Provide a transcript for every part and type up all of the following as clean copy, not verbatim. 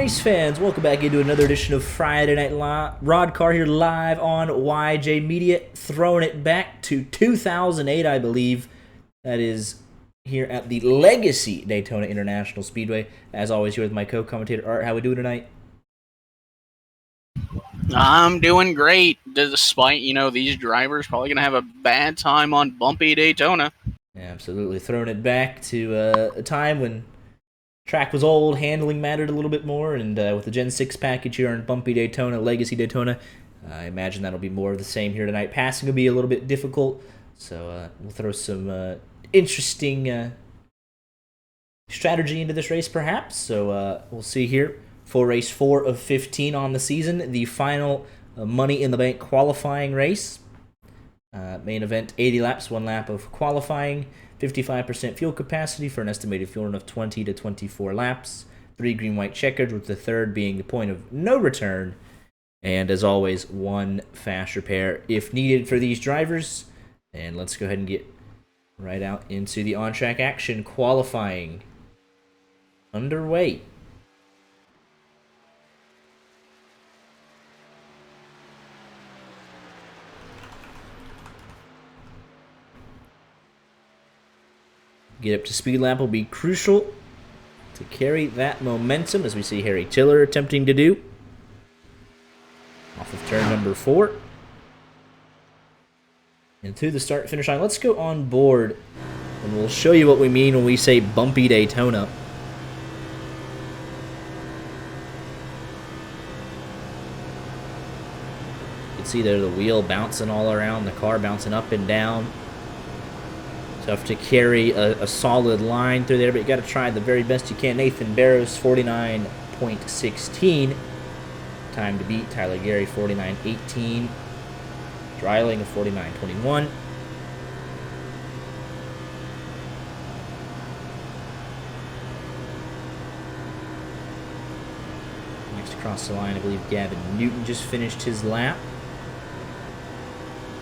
race fans, welcome back into another edition of Friday Night RODDCAR here live on YJ Media, throwing it back to 2008, I believe. That is here at the Legacy Daytona International Speedway. As always, here with my co-commentator Art. How we doing tonight? I'm doing great, despite, these drivers probably going to have a bad time on bumpy Daytona. Absolutely, throwing it back to a time when track was old, handling mattered a little bit more, and with the Gen 6 package here on bumpy Daytona, Legacy Daytona, I imagine that'll be more of the same here tonight. Passing will be a little bit difficult, so we'll throw some interesting strategy into this race, perhaps. So we'll see here. For race 4 of 15 on the season, the final Money in the Bank qualifying race. Main event, 80 laps, 1 lap of qualifying, 55% fuel capacity for an estimated fuel run of 20 to 24 laps, 3 green-white checkers, with the third being the point of no return, and as always, 1 fast repair if needed for these drivers. And let's go ahead and get right out into the on-track action. Qualifying underway. Get up to speed lap will be crucial to carry that momentum, as we see Harry Tiller attempting to do. Off of turn number 4. And to the start-finish line. Let's go on board, and we'll show you what we mean when we say bumpy Daytona. You can see there the wheel bouncing all around, the car bouncing up and down. Tough to carry a solid line through there, but you got to try the very best you can. Nathan Barrows, 49.16. Time to beat. Tyler Gary, 49.18. Dreiling of 49.21. Next across the line, I believe Gavin Newton just finished his lap.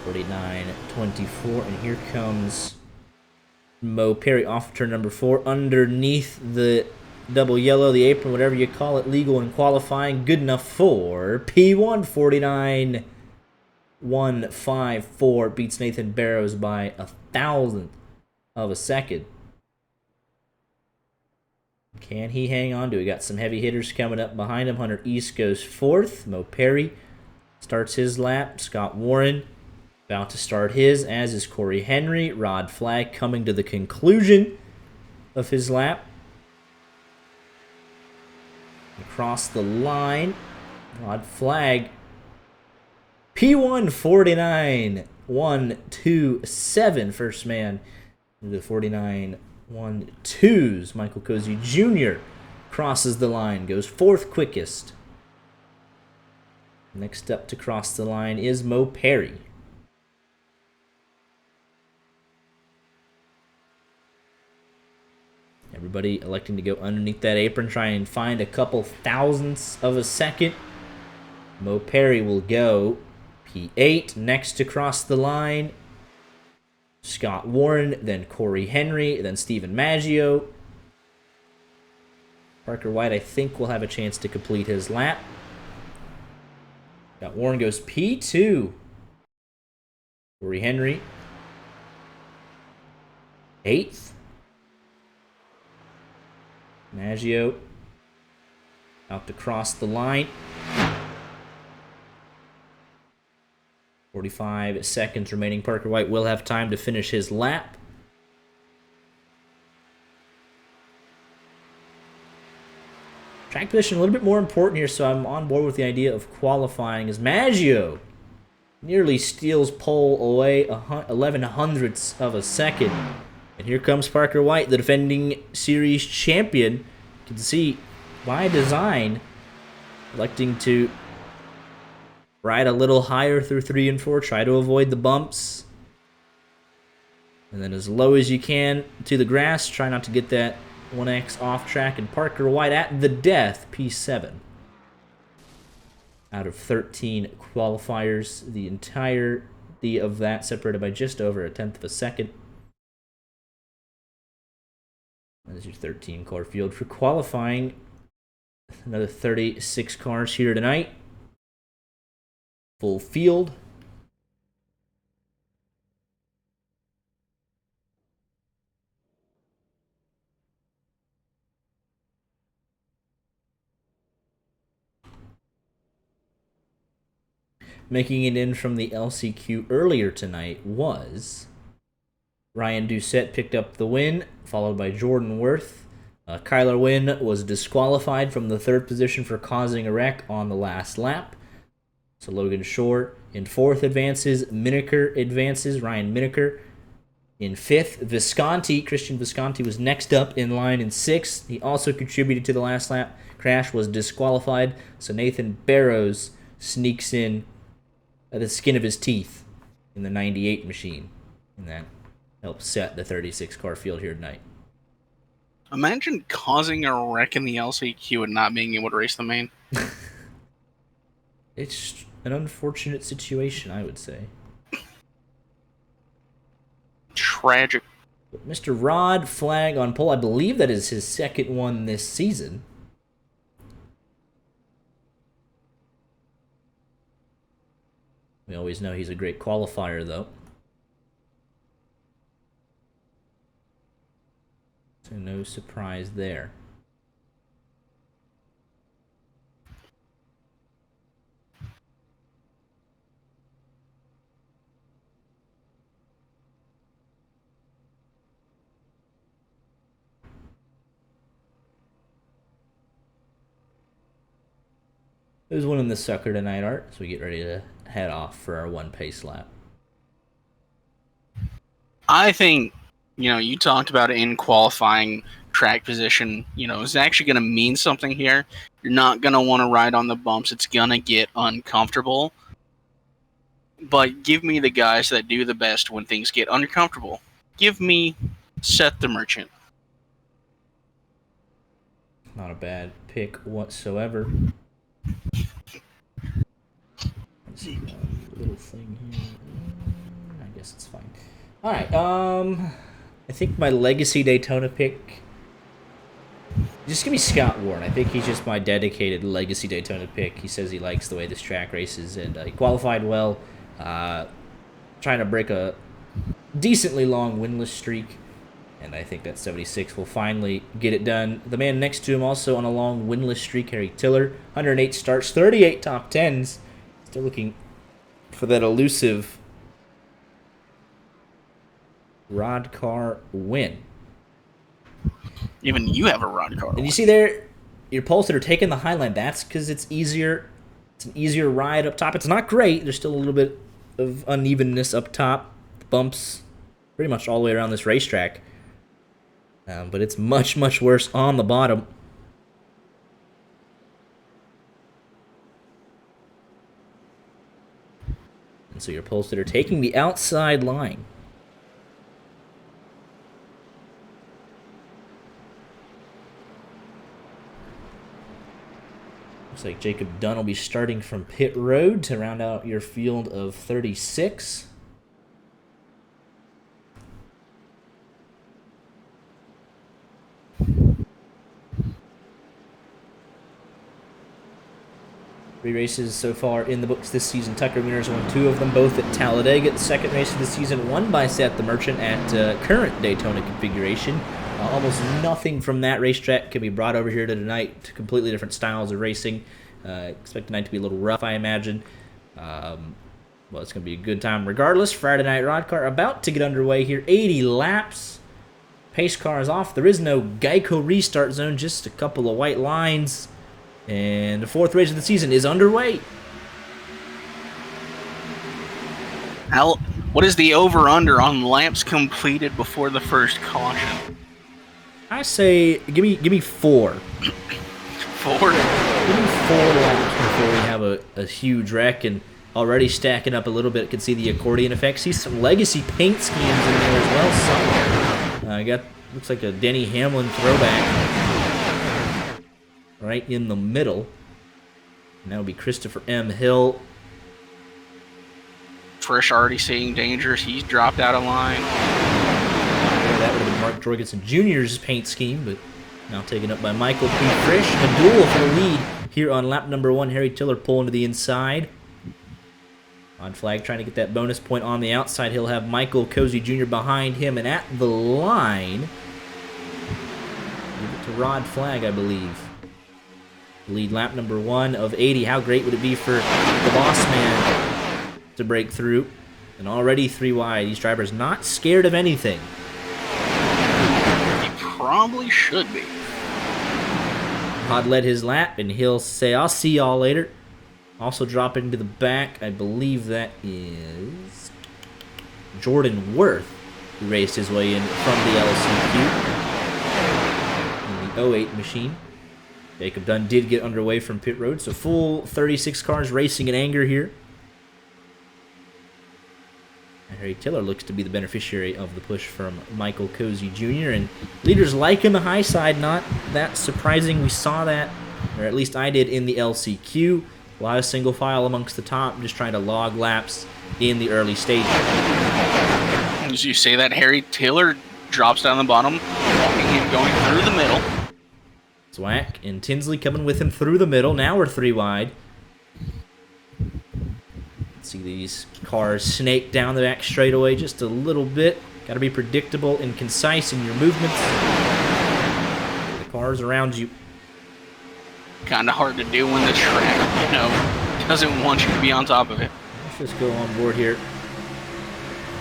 49.24, and here comes Mo Perry off turn number 4, underneath the double yellow, the apron, whatever you call it, legal in qualifying. Good enough for P1, 49.154. Beats Nathan Barrows by 1,000th of a second. Can he hang on to it? Got some heavy hitters coming up behind him. Hunter East goes 4th. Mo Perry starts his lap. Scott Warren about to start his, as is Corey Henry. Rod Flagg coming to the conclusion of his lap. Across the line, Rod Flagg, P1 49.127. First man into the 49.12s. Michael Cozy Jr. crosses the line, goes 4th quickest. Next up to cross the line is Mo Perry. Everybody electing to go underneath that apron, try and find a couple thousandths of a second. Mo Perry will go P8. Next to cross the line, Scott Warren, then Corey Henry, then Stephen Maggio. Parker White, I think, will have a chance to complete his lap. Scott Warren goes P2. Corey Henry, 8th. Maggio out to cross the line. 45 seconds remaining. Parker White will have time to finish his lap. Track position a little bit more important here, so I'm on board with the idea of qualifying, as Maggio nearly steals pole away 11 hundredths of a second. And here comes Parker White, the defending series champion. You can see, by design, electing to ride a little higher through 3 and 4, try to avoid the bumps. And then as low as you can to the grass, try not to get that 1X off track. And Parker White at the death, P7. Out of 13 qualifiers, the entirety of that separated by just over 1/10 of a second. That is your 13 car field for qualifying. Another 36 cars here tonight. Full field. Making it in from the LCQ earlier tonight was Ryan Doucette picked up the win, followed by Jordan Worth. Kyler Wynn was disqualified from the third position for causing a wreck on the last lap. So Logan Shore in fourth advances, Miniker advances, Ryan Miniker in fifth. Christian Visconti was next up in line in sixth. He also contributed to the last lap crash, was disqualified. So Nathan Barrows sneaks in the skin of his teeth in the 98 machine. And that helps set the 36 car field here tonight. Imagine causing a wreck in the LCQ and not being able to race the main. It's an unfortunate situation, I would say. Tragic. But Mr. Rod Flag on pole, I believe that is his second one this season. We always know he's a great qualifier, though. So no surprise there. Who's winning this sucker tonight, Art? So we get ready to head off for our one pace lap. I think, you talked about it in qualifying track position. It's actually going to mean something here. You're not going to want to ride on the bumps. It's going to get uncomfortable. But give me the guys that do the best when things get uncomfortable. Give me Seth the Merchant. Not a bad pick whatsoever. Let's see, little thing here. I guess it's fine. All right. I think my legacy Daytona pick. Just give me Scott Warren. I think he's just my dedicated legacy Daytona pick. He says he likes the way this track races, and he qualified well. Trying to break a decently long winless streak, and I think that 76 will finally get it done. The man next to him also on a long winless streak, Harry Tiller, 108 starts, 38 top 10s. Still looking for that elusive RODDCAR win. Even you have a RODDCAR. And you see there, your poles that are taking the high line, that's because it's easier. It's an easier ride up top. It's not great. There's still a little bit of unevenness up top. Bumps pretty much all the way around this racetrack. But it's much, much worse on the bottom. And so your poles that are taking the outside line. Looks like Jacob Dunn will be starting from pit road to round out your field of 36. Three races so far in the books this season. Tucker Winners won two of them, both at Talladega. The second race of the season won by Seth the Merchant at current Daytona configuration. Almost nothing from that racetrack can be brought over here to tonight. Completely different styles of racing. Expect tonight to be a little rough, I imagine. Well, it's going to be a good time regardless. Friday Night RODDCAR about to get underway here. 80 laps. Pace car is off. There is no Geico restart zone, just a couple of white lines. And the fourth race of the season is underway. What is the over-under on laps completed before the first caution? I say, give me 4. 4? Give me 4 laps before we have a huge wreck, and already stacking up a little bit. Can see the accordion effect. See some legacy paint schemes in there as well somewhere. Looks like a Denny Hamlin throwback right in the middle. And that would be Christopher M. Hill. Frisch already seeing dangers. He's dropped out of line. That would have been Mark Jorgensen Jr.'s paint scheme, but Now taken up by Michael P. Frisch. A duel for the lead here on lap number 1. Harry Tiller pulling to the inside. On flag trying to get that bonus point on the outside. He'll have Michael Cozy Jr. behind him. And at the line, give it to Rod Flag, I believe. Lead lap number 1 of 80. How great would it be for the boss man to break through? And already 3 wide. These drivers not scared of anything. He probably should be. Rod led his lap, and he'll say, I'll see y'all later. Also dropping into the back, I believe that is Jordan Worth, who raced his way in from the LCQ in the 08 machine. Jacob Dunn did get underway from pit road, so full 36 cars racing in anger here. And Harry Tiller looks to be the beneficiary of the push from Michael Cozy Jr. And leaders like him the high side, not that surprising. We saw that, or at least I did, in the LCQ. A lot of single file amongst the top, just trying to log laps in the early stages. As you say that, Harry Tiller drops down the bottom, walking him going through the middle. Zwack and Tinsley coming with him through the middle. Now we're 3 wide. See these cars snake down the back straightaway just a little bit. Got to be predictable and concise in your movements. The cars around you. Kind of hard to do when the track, doesn't want you to be on top of it. Let's just go on board here.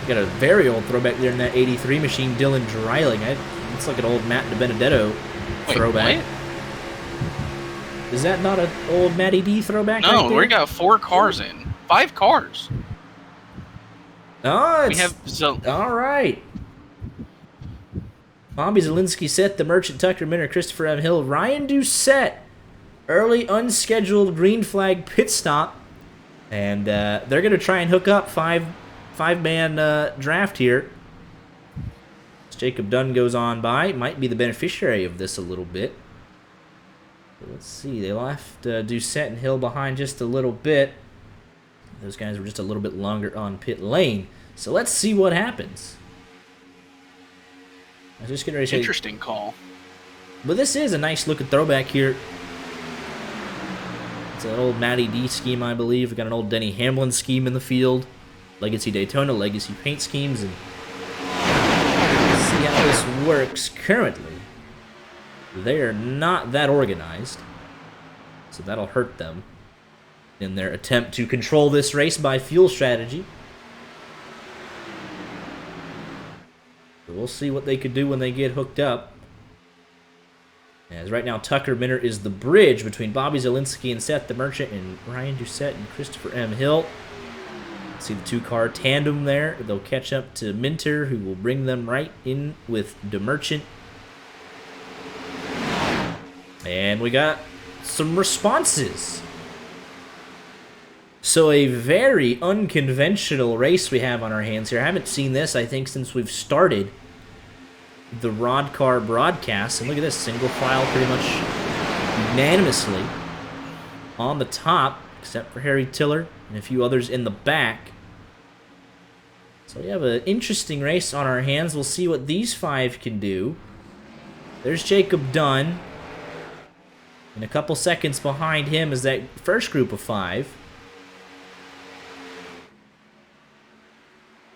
We got a very old throwback there in that 83 machine, Dylan Dreiling. It's like an old Matt DiBenedetto throwback. What? Is that not an old Matty D throwback? No, right there? we got 4 cars in. 5 cars. Oh, we have all right. Bobby Zielinski set the Merchant, Tucker Minter, Christopher M. Hill, Ryan Doucette. Early unscheduled green flag pit stop. And they're going to try and hook up five-man draft here. As Jacob Dunn goes on by. Might be the beneficiary of this a little bit. Let's see, they left Doucette and Hill behind just a little bit. Those guys were just a little bit longer on pit lane. So let's see what happens. I was just getting ready to say, interesting call. But this is a nice looking throwback here. It's an old Matty D scheme, I believe. We got an old Denny Hamlin scheme in the field. Legacy Daytona, Legacy paint schemes. And let's see how this works currently. They are not that organized, so that'll hurt them in their attempt to control this race by fuel strategy. So we'll see what they could do when they get hooked up. As right now, Tucker Minter is the bridge between Bobby Zielinski and Seth the Merchant and Ryan Doucette and Christopher M. Hill. See the 2-car tandem there. They'll catch up to Minter, who will bring them right in with the Merchant. And we got some responses. So a very unconventional race we have on our hands here. I haven't seen this, I think, since we've started the RODDCAR broadcast. And look at this, single file pretty much unanimously on the top, except for Harry Tiller and a few others in the back. So we have an interesting race on our hands. We'll see what these 5 can do. There's Jacob Dunn. And a couple seconds behind him is that first group of 5.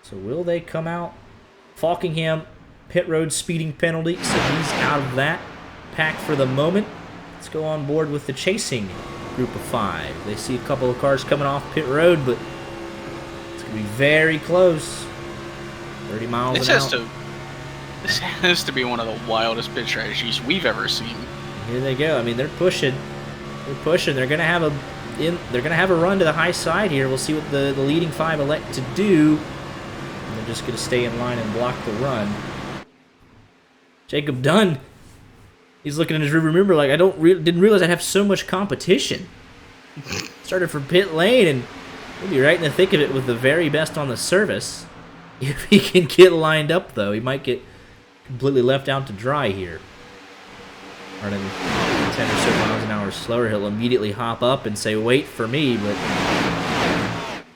So will they come out? Falkingham, pit road speeding penalty, so he's out of that pack for the moment. Let's go on board with the chasing group of 5. They see a couple of cars coming off pit road, but it's going to be very close. 30 miles an hour. This has to be one of the wildest pit strategies we've ever seen. Here they go. I mean, they're pushing. They're pushing. They're gonna have a run to the high side here. We'll see what the leading 5 elect to do. And they're just gonna stay in line and block the run. Jacob Dunn, he's looking in his rearview mirror like, didn't realize I'd have so much competition. Started from pit lane, and he'll be right in the thick of it with the very best on the service. If he can get lined up, though, he might get completely left out to dry here. Running 10 or so miles an hour slower, he'll immediately hop up and say, wait for me, but...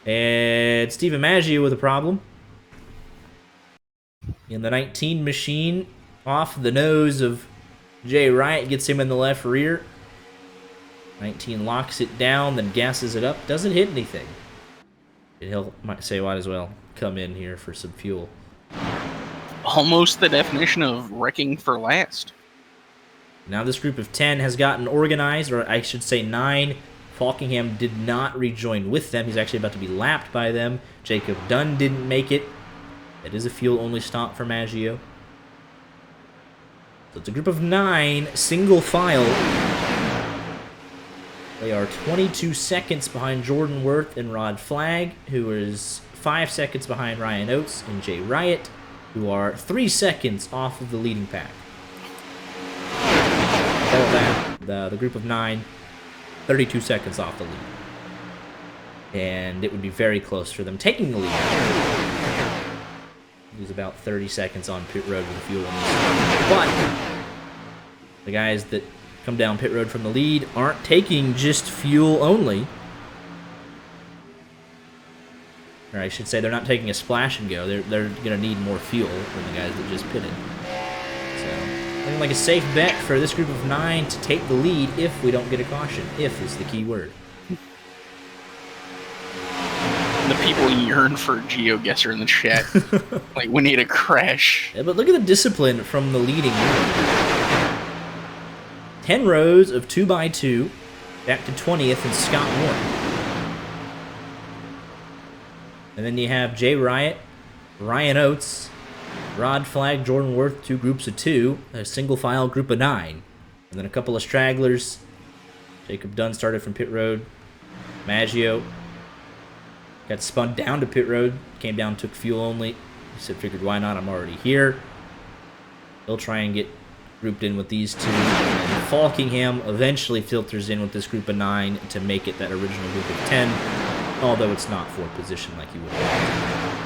And Stephen Maggio with a problem. In the 19 machine, off the nose of Jay Riot gets him in the left rear. 19 locks it down, then gasses it up. Doesn't hit anything. He'll might say might as well come in here for some fuel. Almost the definition of wrecking for last. Now this group of 10 has gotten organized, or I should say 9. Falkingham did not rejoin with them. He's actually about to be lapped by them. Jacob Dunn didn't make it. It is a fuel-only stop for Maggio. So it's a group of 9, single file. They are 22 seconds behind Jordan Worth and Rod Flagg, who is 5 seconds behind Ryan Oates and Jay Riot, who are 3 seconds off of the leading pack. All of that, the group of 9, 32 seconds off the lead. And it would be very close for them taking the lead. He's about 30 seconds on pit road with the fuel. But the guys that come down pit road from the lead aren't taking just fuel only. Or I should say they're not taking a splash and go. They're going to need more fuel than the guys that just pitted. So, looking like a safe bet for this group of 9 to take the lead if we don't get a caution. If is the key word. The people yearn for GeoGuessr in the chat. Like, we need a crash. Yeah, but look at the discipline from the leading group. 10 rows of 2x2, back to 20th and Scott Warren. And then you have Jay Riot, Ryan Oates, Rod Flagg, Jordan Worth, 2 groups of 2, a single file group of 9. And then a couple of stragglers. Jacob Dunn started from pit road. Maggio got spun down to pit road, came down, took fuel only. He said, figured, why not? I'm already here. He'll try and get grouped in with these 2. And Falkingham eventually filters in with this group of 9 to make it that original group of 10, although it's not for position like you would have.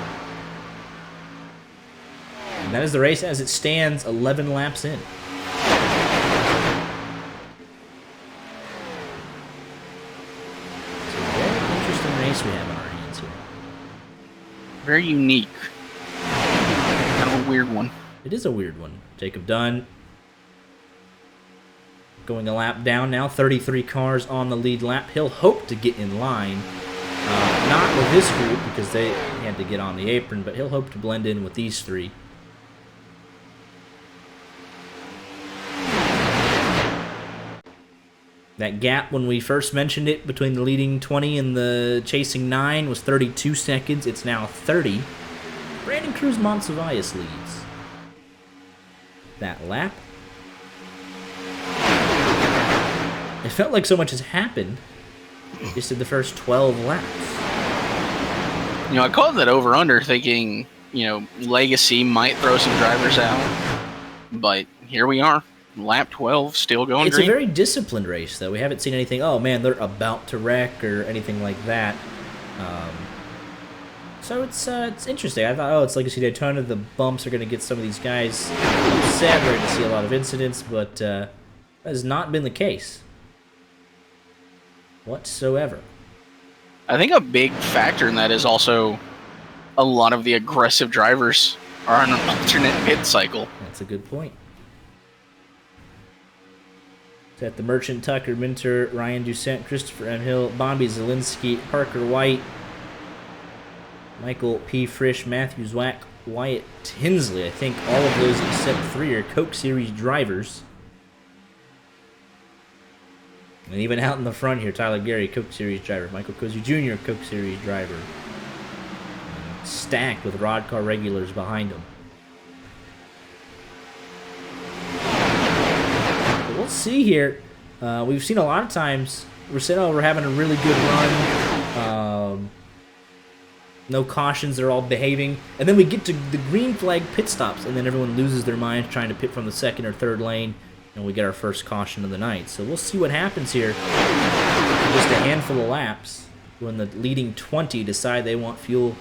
And that is the race as it stands, 11 laps in. It's a very interesting race we have in our hands here. Very unique. Kind of a weird one. It is a weird one. Jacob Dunn going a lap down now, 33 cars on the lead lap. He'll hope to get in line. Not with this group because they had to get on the apron, but he'll hope to blend in with these 3. That gap when we first mentioned it between the leading 20 and the chasing 9 was 32 seconds. It's now 30. Brandon Cruz Monsivais leads that lap. It felt like so much has happened just in the first 12 laps. You know, I called that over-under thinking, you know, Legacy might throw some drivers out. But here we are. Lap 12, still going It's green. a very disciplined race, though. We haven't seen anything, oh, man, they're about to wreck or anything like that. So it's interesting. I thought, oh, it's Legacy Daytona. The bumps are going to get some of these guys upset. We're going to see a lot of incidents, but that has not been the case whatsoever. I think a big factor in that is also a lot of the aggressive drivers are on an alternate pit cycle. That's a good point. It's at the Merchant, Tucker Minter, Ryan Doucette, Christopher M. Hill, Bobby Zielinski, Parker White, Michael P. Frisch, Matthew Zwack, Wyatt Tinsley. I think all of those except 3 are Coke Series drivers. And even out in the front here, Tyler Gary, Coke Series driver. Michael Cozy Jr., Coke Series driver. And stacked with RODDCAR regulars behind him. But we'll see here. We've seen a lot of times, we're saying, oh, we're having a really good run. No cautions, they're all behaving. And then we get to the green flag pit stops, and then everyone loses their minds trying to pit from the second or third lane. And we get our first caution of the night. So we'll see what happens here. Just a handful of laps when the leading 20 decide they want fuel.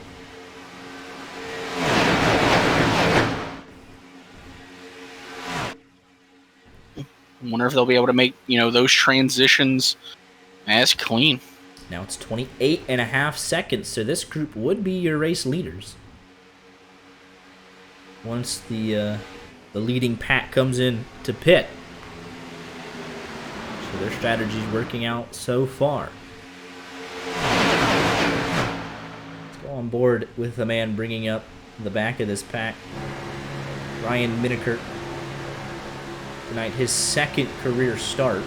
I wonder if they'll be able to make, you know, those transitions as clean. Now it's 28.5 seconds, so this group would be your race leaders. Once the leading pack comes in to pit. So their strategy's working out so far. Let's go on board with the man bringing up the back of this pack. Ryan Miniker. Tonight, his second career start.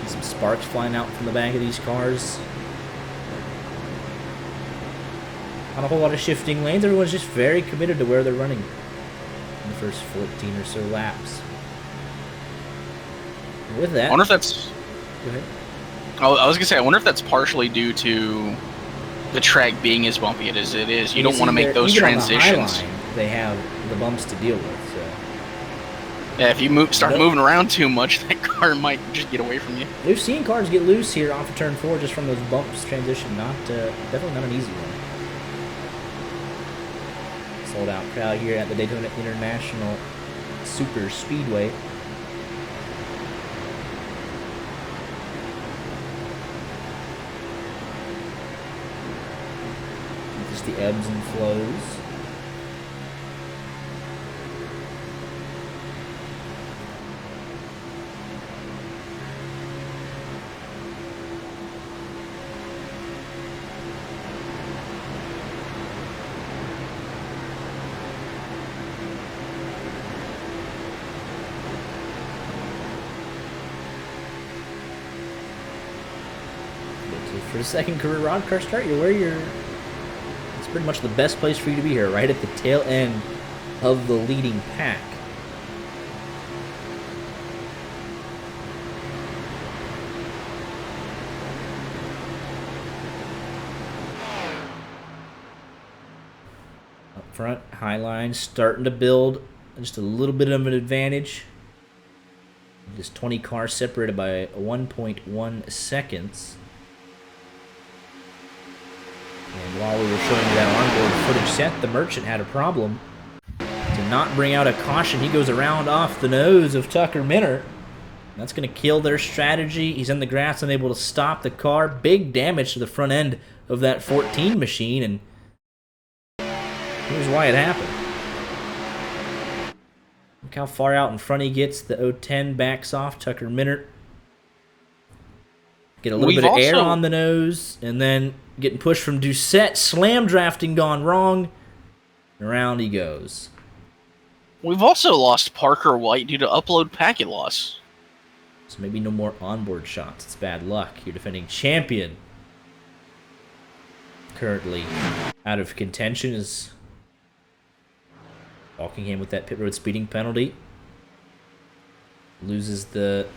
See some sparks flying out from the back of these cars. Not a whole lot of shifting lanes. Everyone's just very committed to where they're running in the first 14 or so laps. And with that, I wonder if that's. Go ahead. I was gonna say, I wonder if that's partially due to the track being as bumpy as it is. You don't want to make those transitions. On the high line, they have the bumps to deal with. So. Yeah, if you start moving around too much, that car might just get away from you. We've seen cars get loose here off of turn 4 just from those bumps transition. Definitely not an easy one. Sold out crowd here at the Daytona International Super Speedway. Just the ebbs and flows. For the second career RODDCAR start, you're where you're. It's pretty much the best place for you to be here, right at the tail end of the leading pack. Up front, Highline starting to build just a little bit of an advantage. Just 20 cars separated by 1.1 seconds. And while we were showing you that onboard footage set, the Merchant had a problem. To not bring out a caution, he goes around off the nose of Tucker Minner. That's going to kill their strategy. He's in the grass, unable to stop the car. Big damage to the front end of that 14 machine, and here's why it happened. Look how far out in front he gets. The 010 backs off. Tucker Minner. Get a little bit of air on the nose, and then getting pushed from Doucette. Slam drafting gone wrong. And around he goes. We've also lost Parker White due to upload packet loss. So maybe no more onboard shots. It's bad luck. Your defending champion. Currently out of contention is Walkingham with that pit road speeding penalty. Loses the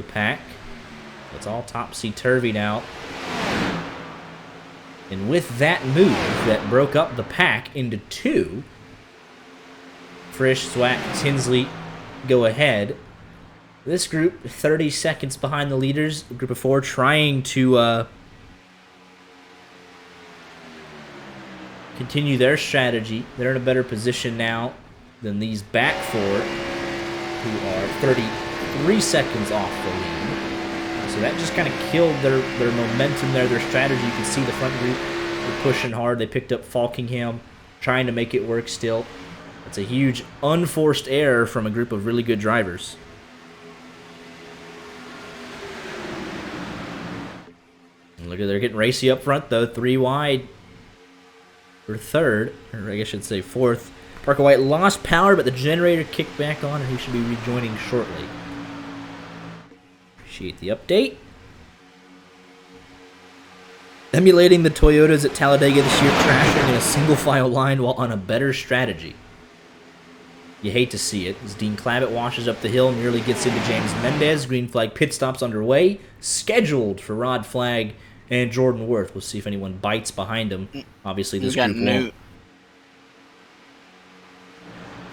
pack. It's all topsy-turvy now. And with that move that broke up the pack into two, Frisch, Swack, Tinsley go ahead. This group, 30 seconds behind the leaders. A group of four trying to continue their strategy. They're in a better position now than these back four, who are 33 seconds off the lead. So that just kind of killed their momentum there, their strategy. You can see the front group were pushing hard. They picked up Falkingham, trying to make it work still. It's a huge unforced error from a group of really good drivers. And look at, they're getting racy up front though, 3 wide for third, or I guess I should say fourth. Parker White lost power, but the generator kicked back on, and he should be rejoining shortly. Appreciate the update. Emulating the Toyotas at Talladega this year, crashing in a single file line while on a better strategy. You hate to see it, as Dean Clabbett washes up the hill, nearly gets into James Mendez. Green flag pit stops underway, scheduled for Rod Flag and Jordan Worth. We'll see if anyone bites behind him. Obviously, this group won't.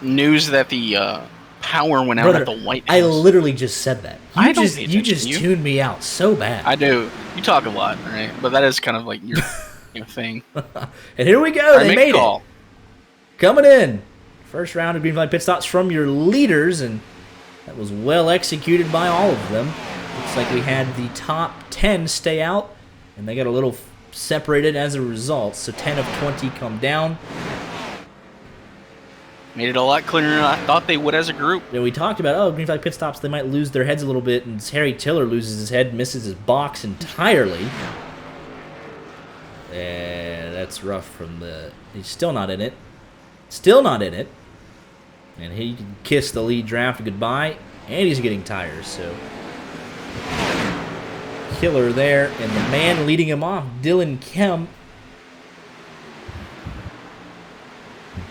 News that the power went out at the White House. I literally just said that. You just tuned me out so bad. I do. You talk a lot, right? But that is kind of like your thing. And here we go. They made it. Coming in. First round of green flag pit stops from your leaders, and that was well executed by all of them. Looks like we had the top 10 stay out, and they got a little separated as a result. So 10 of 20 come down. Made it a lot clearer than I thought they would as a group. You know, we talked about, oh, green flag pit stops, they might lose their heads a little bit, and Harry Tiller loses his head, misses his box entirely. And that's rough from the... He's still not in it. Still not in it. And he can kiss the lead draft goodbye, and he's getting tires, so... Killer there, and the man leading him off, Dylan Kemp.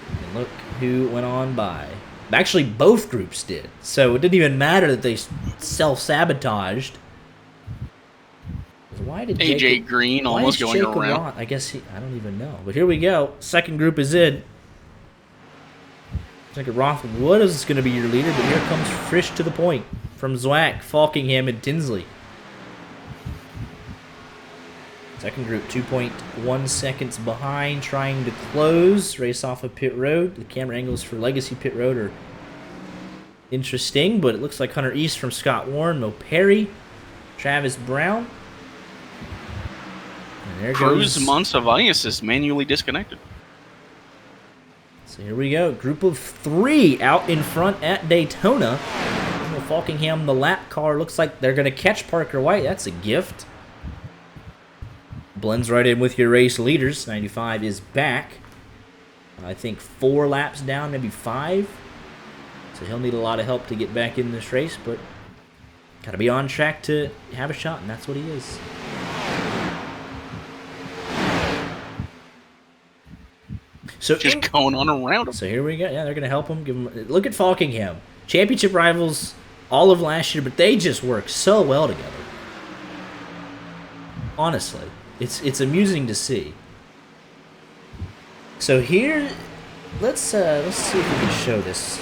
And look who went on by. Actually, both groups did, so it didn't even matter that they self-sabotaged. Why did AJ Green almost going around? I guess I don't even know. But here we go. Second group is in. Jacob Roth, what is going to be your leader? But here comes Frisch to the point from Zwack, Falkingham, and Tinsley. Second group, 2.1 seconds behind, trying to close. Race off of pit road. The camera angles for Legacy Pit Road are interesting, but it looks like Hunter East from Scott Warren, Mo Perry, Travis Brown. And there Cruz goes Monsivais is manually disconnected. So here we go. Group of 3 out in front at Daytona. Falkingham, the lap car, looks like they're going to catch Parker White. That's a gift. Blends right in with your race leaders. 95 is back. I think 4 laps down, maybe 5. So he'll need a lot of help to get back in this race, but got to be on track to have a shot, and that's what he is. So just going on around him. So here we go. Yeah, they're going to help him. Give him. Look at Falkingham. Championship rivals all of last year, but they just work so well together. Honestly, it's amusing to see. So here, let's see if we can show this.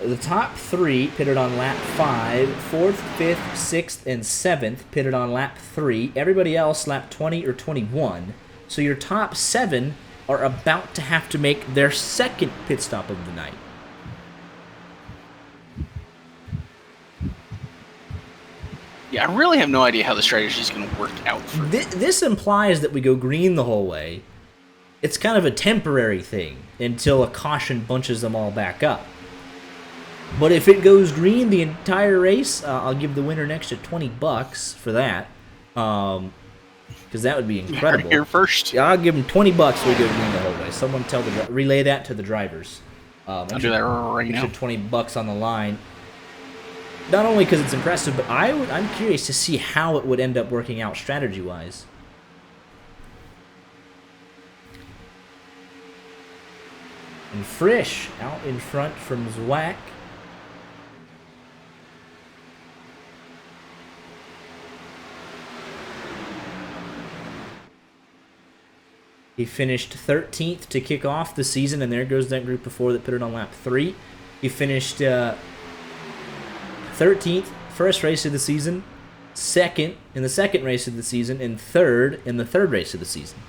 The top 3 pitted on lap 5, 4th, 5th, 6th, and 7th pitted on lap 3. Everybody else lap 20 or 21. So your top 7 are about to have to make their second pit stop of the night. Yeah, I really have no idea how the strategy is going to work out for this implies that we go green the whole way. It's kind of a temporary thing until a caution bunches them all back up. But if it goes green the entire race, I'll give the winner an extra $20 for that. Because that would be incredible. Here first. Yeah, I'll give them $20 if we go green the whole way. Someone relay that to the drivers. I'll do that right now. Extra $20 on the line. Not only because it's impressive, but I'm curious to see how it would end up working out strategy-wise. And Frisch out in front from Zwack. He finished 13th to kick off the season, and there goes that group before that pitted on lap 3. He finished 13th, first race of the season, 2nd in the second race of the season, and 3rd in the third race of the season.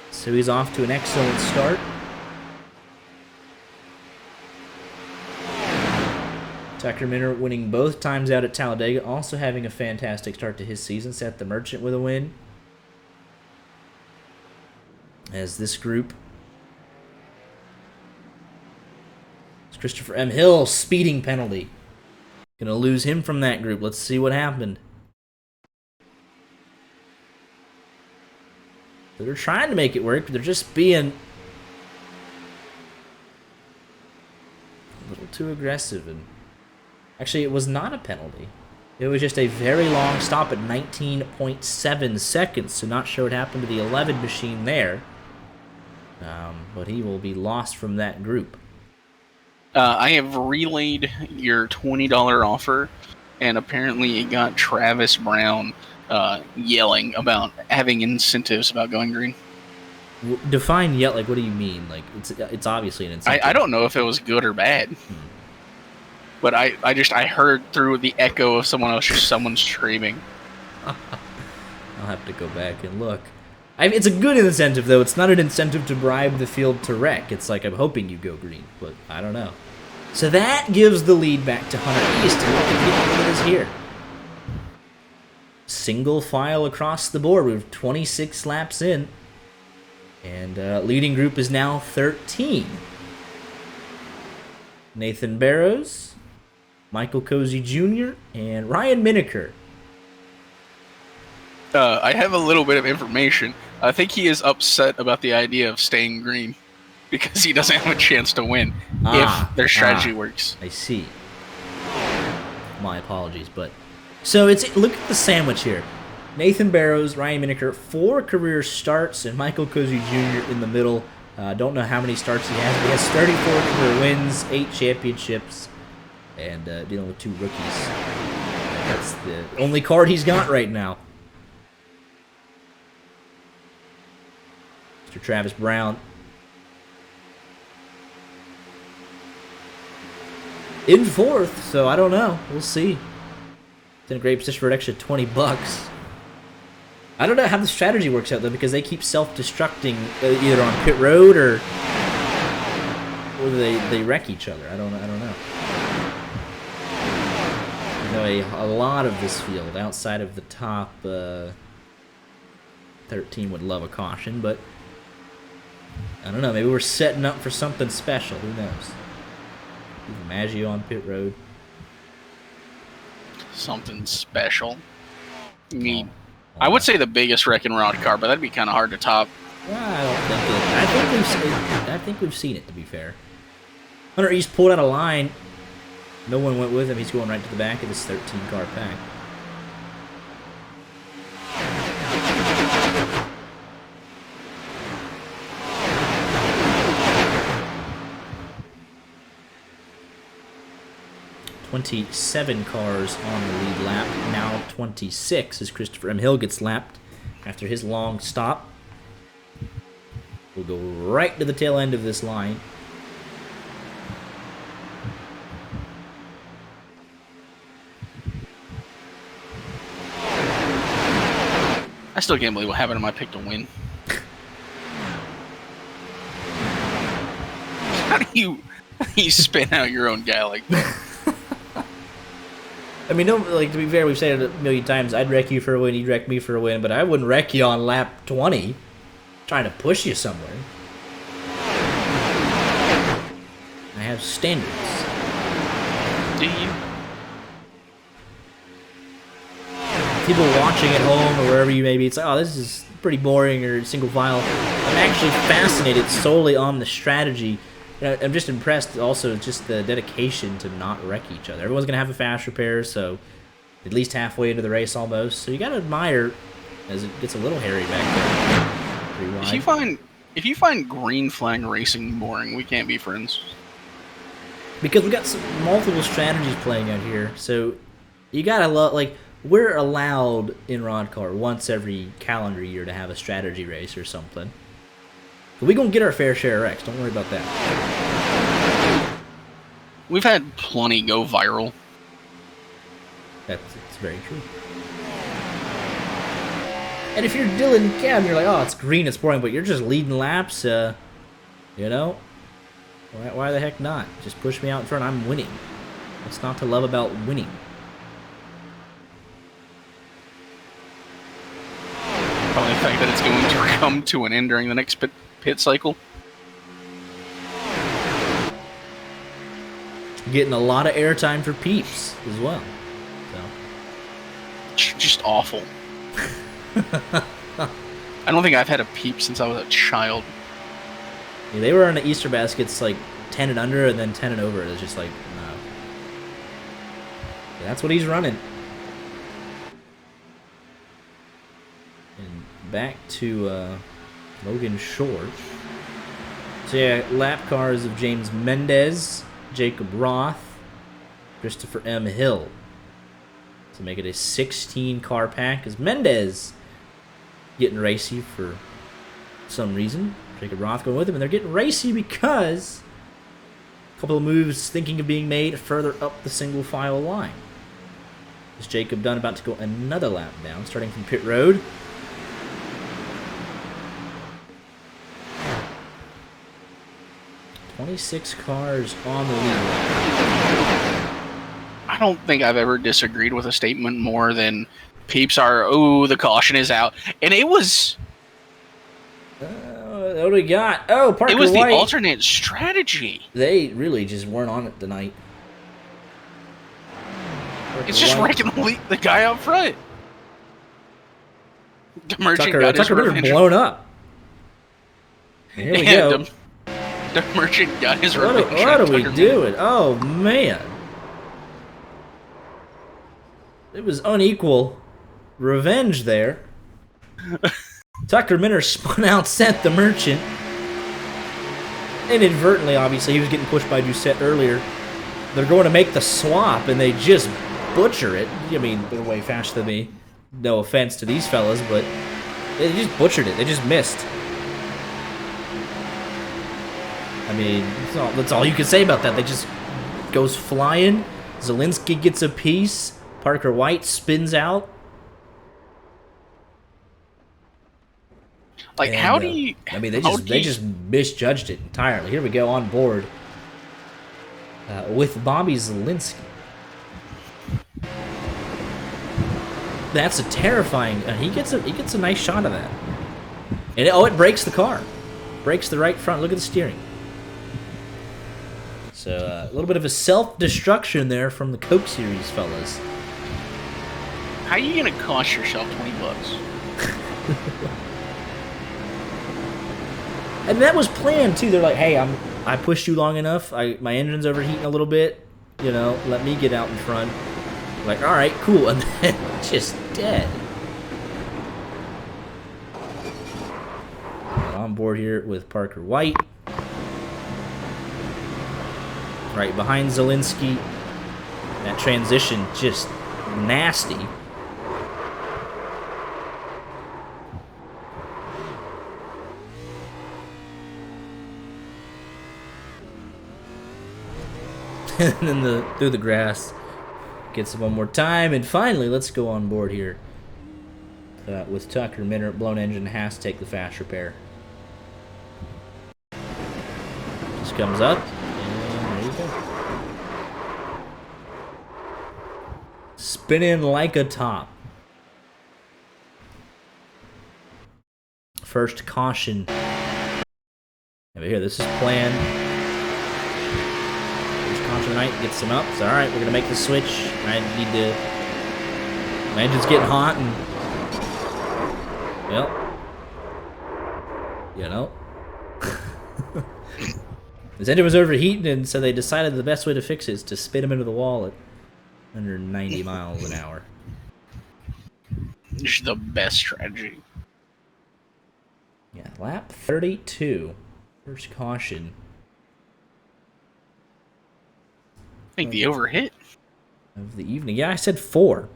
So he's off to an excellent start. Tucker Minner winning both times out at Talladega, also having a fantastic start to his season. Seth the Merchant with a win. As this group, it's Christopher M. Hill, speeding penalty. Gonna lose him from that group. Let's see what happened. They're trying to make it work, but they're just being a little too aggressive. And actually, it was not a penalty. It was just a very long stop at 19.7 seconds. So not sure what happened to the 11 machine there. But he will be lost from that group. I have relayed your $20 offer, and apparently it got Travis Brown yelling about having incentives about going green. Define yell. Like, what do you mean? Like, it's obviously an incentive. I don't know if it was good or bad, but I heard through the echo of someone screaming. I'll have to go back and look. It's a good incentive, though. It's not an incentive to bribe the field to wreck. It's like, I'm hoping you go green, but I don't know. So that gives the lead back to Hunter East, and look at it is here. Single file across the board. We're 26 laps in. And leading group is now 13. Nathan Barrows, Michael Cozy Jr., and Ryan Miniker. I have a little bit of information. I think he is upset about the idea of staying green because he doesn't have a chance to win if their strategy works. I see. My apologies, but so look at the sandwich here. Nathan Barrows, Ryan Miniker, 4 career starts, and Michael Cozy Jr. in the middle. Don't know how many starts he has, but he has 34 career wins, 8 championships, and dealing with 2 rookies. That's the only card he's got right now. Mr. Travis Brown. In 4th, so I don't know. We'll see. It's in a great position for an extra $20. I don't know how the strategy works out though, because they keep self-destructing either on pit road or they wreck each other. I don't know. I know a lot of this field outside of the top 13 would love a caution, but I don't know. Maybe we're setting up for something special. Who knows? Maggio on pit road. Something special. I would say the biggest wreck in RODDCAR, but that'd be kind of hard to top. I don't think it. I think we've seen it, to be fair. Hunter East pulled out a line. No one went with him. He's going right to the back of this 13-car pack. .27 cars on the lead lap. Now 26 as Christopher M. Hill gets lapped after his long stop. We'll go right to the tail end of this line. I still can't believe what happened to my pick to win. How do you spin out your own guy like that? I mean, to be fair, we've said it a million times, I'd wreck you for a win, you'd wreck me for a win, but I wouldn't wreck you on lap 20, trying to push you somewhere. I have standards. Do you? People watching at home or wherever you may be, it's like, oh, this is pretty boring or single file. I'm actually fascinated solely on the strategy. I'm just impressed also just the dedication to not wreck each other. Everyone's going to have a fast repair, so at least halfway into the race almost. So you got to admire as it gets a little hairy back there. Pretty wide. If you find green flag racing boring, we can't be friends. Because we got some multiple strategies playing out here. So you got to we're allowed in RODDCAR once every calendar year to have a strategy race or something. We're going to get our fair share of wrecks. Don't worry about that. We've had plenty go viral. It's very true. And if you're Dylan Cab, you're like, oh, it's green, it's boring, but you're just leading laps, you know? Why the heck not? Just push me out in front. I'm winning. What's not to love about winning? Probably the fact that it's going to come to an end during the next pit cycle. Getting a lot of airtime for peeps as well. So. Just awful. I don't think I've had a peep since I was a child. Yeah, they were in the Easter baskets like 10 and under and then 10 and over. It's just like, no. That's what he's running. And back to Logan Short. So yeah, lap cars of James Mendez, Jacob Roth, Christopher M. Hill. To make it a 16-car pack, as Mendez getting racy for some reason. Jacob Roth going with him, and they're getting racy because a couple of moves thinking of being made further up the single file line. Is Jacob Dunn about to go another lap down, starting from pit road? .26 cars on the lead. I don't think I've ever disagreed with a statement more than peeps are, oh, the caution is out. And it was... What do we got? Oh, Parker It was the White. alternate strategy. They really just weren't on it tonight. Parker It's just White. wrecking the guy out front. The merchant got his Tucker revenge. blown up. Here we go. The merchant got his revenge. What are we doing? Oh, man. It was unequal revenge there. Tucker Minter spun out, sent the merchant. Inadvertently, obviously, he was getting pushed by Doucette earlier. They're going to make the swap, and they just butcher it. I mean, they're way faster than me. No offense to these fellas, but they just butchered it. They just missed. I mean, that's all you can say about that. They just goes flying. Zielinski gets a piece. Parker White spins out. Like, And, how do you? I mean, they just misjudged it entirely. Here we go on board with Bobby Zielinski. That's a terrifying. He gets a nice shot of that. And it breaks the car, breaks the right front. Look at the steering. So a little bit of a self-destruction there from the Coke Series fellas. How are you gonna cost yourself $20? And that was planned too. They're like, "Hey, I pushed you long enough. My engine's overheating a little bit. You know, let me get out in front." Like, all right, cool, and then just dead. On board here with Parker White, right behind Zielinski. That transition just nasty. And then through the grass, gets it one more time, and finally, let's go on board here with Tucker Minter. Blown engine has to take the fast repair. Just comes up, and there you go. Spinning like a top. First caution. Over here, this is planned. Tonight gets him up. It's all right. We're gonna make the switch. I need to. My engine's getting hot, and well, you know, his engine was overheating, and so they decided the best way to fix it is to spin him into the wall at under 90 miles an hour. It's the best strategy. Yeah, lap 32. First caution. I think the overhit Of the evening. Yeah, I said 4.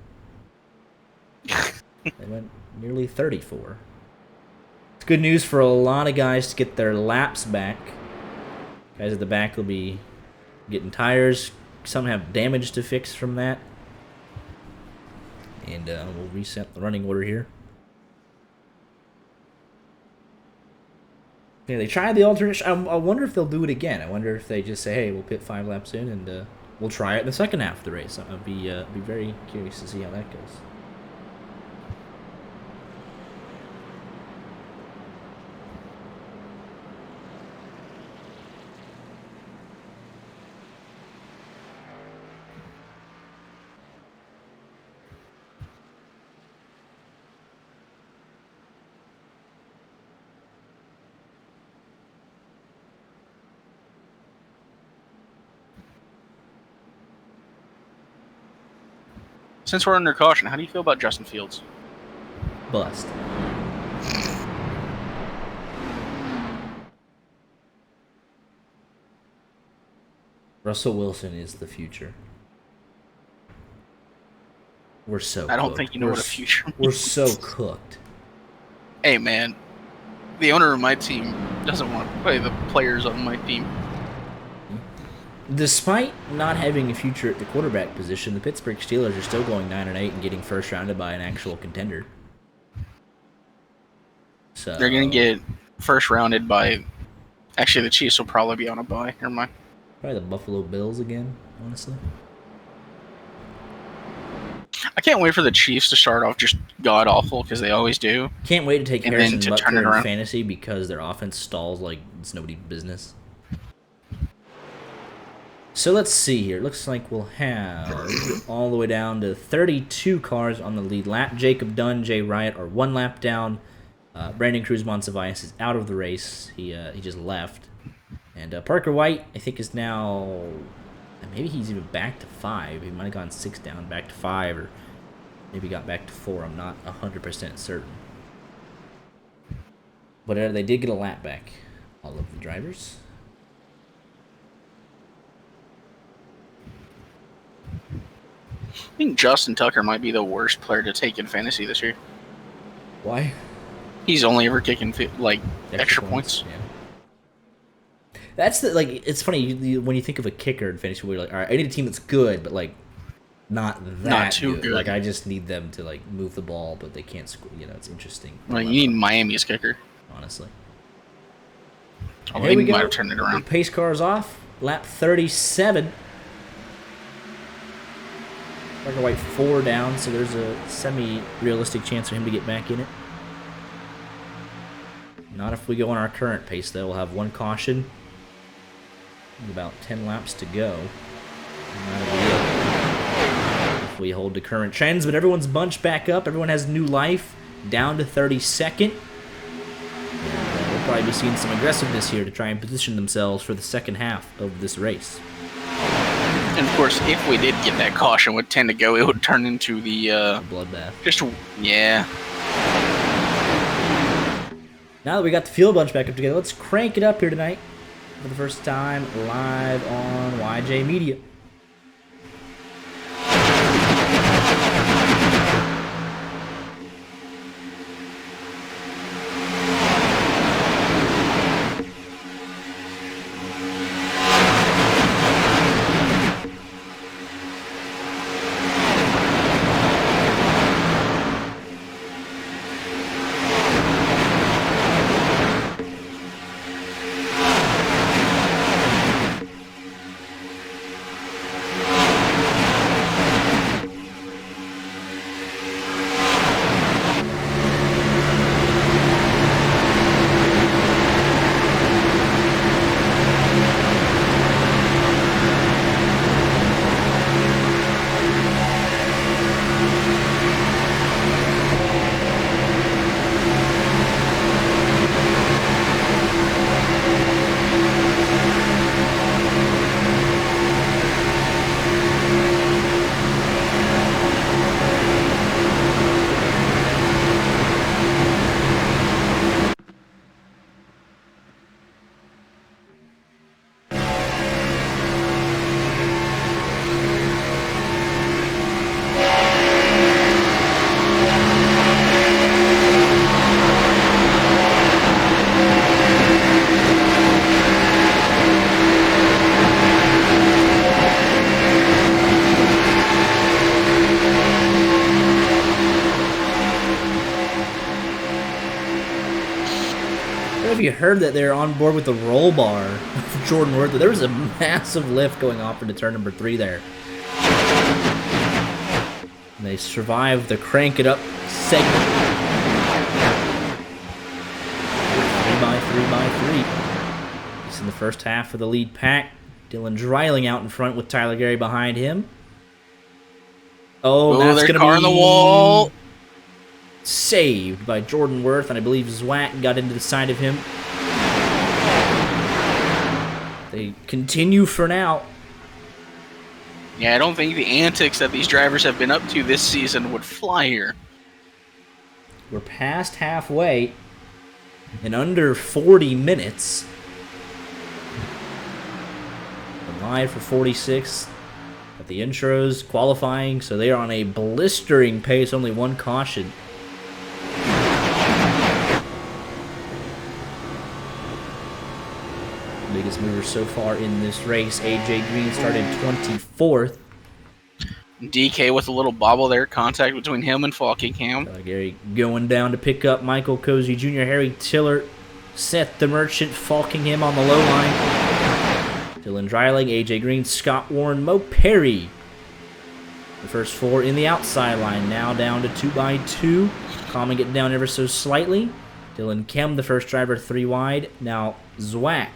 They went nearly 34. It's good news for a lot of guys to get their laps back. Guys at the back will be getting tires. Some have damage to fix from that. And we'll reset the running order here. Yeah, they tried the alternate. I wonder if they'll do it again. I wonder if they just say, "Hey, we'll pit 5 laps in, and we'll try it in the second half of the race." I'd be very curious to see how that goes. Since we're under caution, how do you feel about Justin Fields? Bust. Russell Wilson is the future. We're so I don't cooked. think you know what a future means. We're so cooked. Hey, man. The owner of my team doesn't want to play the players on my team. Despite not having a future at the quarterback position, the Pittsburgh Steelers are still going 9-8 and getting first rounded by an actual contender. So They're going to get first rounded by... Actually, the Chiefs will probably be on a bye. Never mind. probably the Buffalo Bills again, honestly. I can't wait for the Chiefs to start off just god awful because they always do. Can't wait to take And Harrison then to turn it Butker in around. fantasy because their offense stalls like it's nobody's business. So let's see here. Looks like we'll have all the way down to 32 cars on the lead lap. Jacob Dunn, Jay Riot are 1 lap down. Brandon Cruz Monsiváis is out of the race. He just left. And Parker White, I think, is now... Maybe he's even back to 5. He might have gone 6 down, back to 5, or maybe got back to 4. I'm not 100% certain. But they did get a lap back, all of the drivers. I think Justin Tucker might be the worst player to take in fantasy this year. Why? He's only ever kicking extra points. Yeah. That's the it's funny when you think of a kicker in fantasy, where you're like, all right, I need a team that's good, but not too good. Like I just need them to move the ball, but they can't score. It's interesting. Like you need Miami's kicker, honestly. Oh, he might have turned it around. The pace car is off. Lap 37. Parker White 4 down, so there's a semi-realistic chance for him to get back in it. Not if we go on our current pace, though. We'll have 1 caution. About 10 laps to go. If we hold the current trends, but everyone's bunched back up. Everyone has new life. Down to 32nd. And we'll probably be seeing some aggressiveness here to try and position themselves for the second half of this race. And of course, if we did get that caution with 10 to go, it would turn into the bloodbath. Yeah. Now that we got the field bunch back up together, let's crank it up here tonight for the first time live on YJ Media. You heard that they're on board with the roll bar of Jordan Worth. There was a massive lift going off into turn number 3 there. And they survived the crank it up segment. 3x3x3. It's in the first half of the lead pack. Dylan Dreiling out in front with Tyler Gary behind him. Oh, that's going to be car on the wall. Saved by Jordan Worth, and I believe Zwack got into the side of him. They continue for now. Yeah, I don't think the antics that these drivers have been up to this season would fly here. We're past halfway in under 40 minutes. We're live for 46 at the intros, qualifying, so they are on a blistering pace, only 1 caution. Biggest mover so far in this race. AJ Green started 24th. DK with a little bobble there, contact between him and Falkingham. Gary going down to pick up Michael Cozy Jr., Harry Tillert, Seth the Merchant, Falkingham on the low line. Dylan Dreiling, AJ Green, Scott Warren, Mo Perry. The first 4 in the outside line, now down to 2x2. Calming it down ever so slightly. Dylan Kem, the first driver, 3 wide. Now Zwack,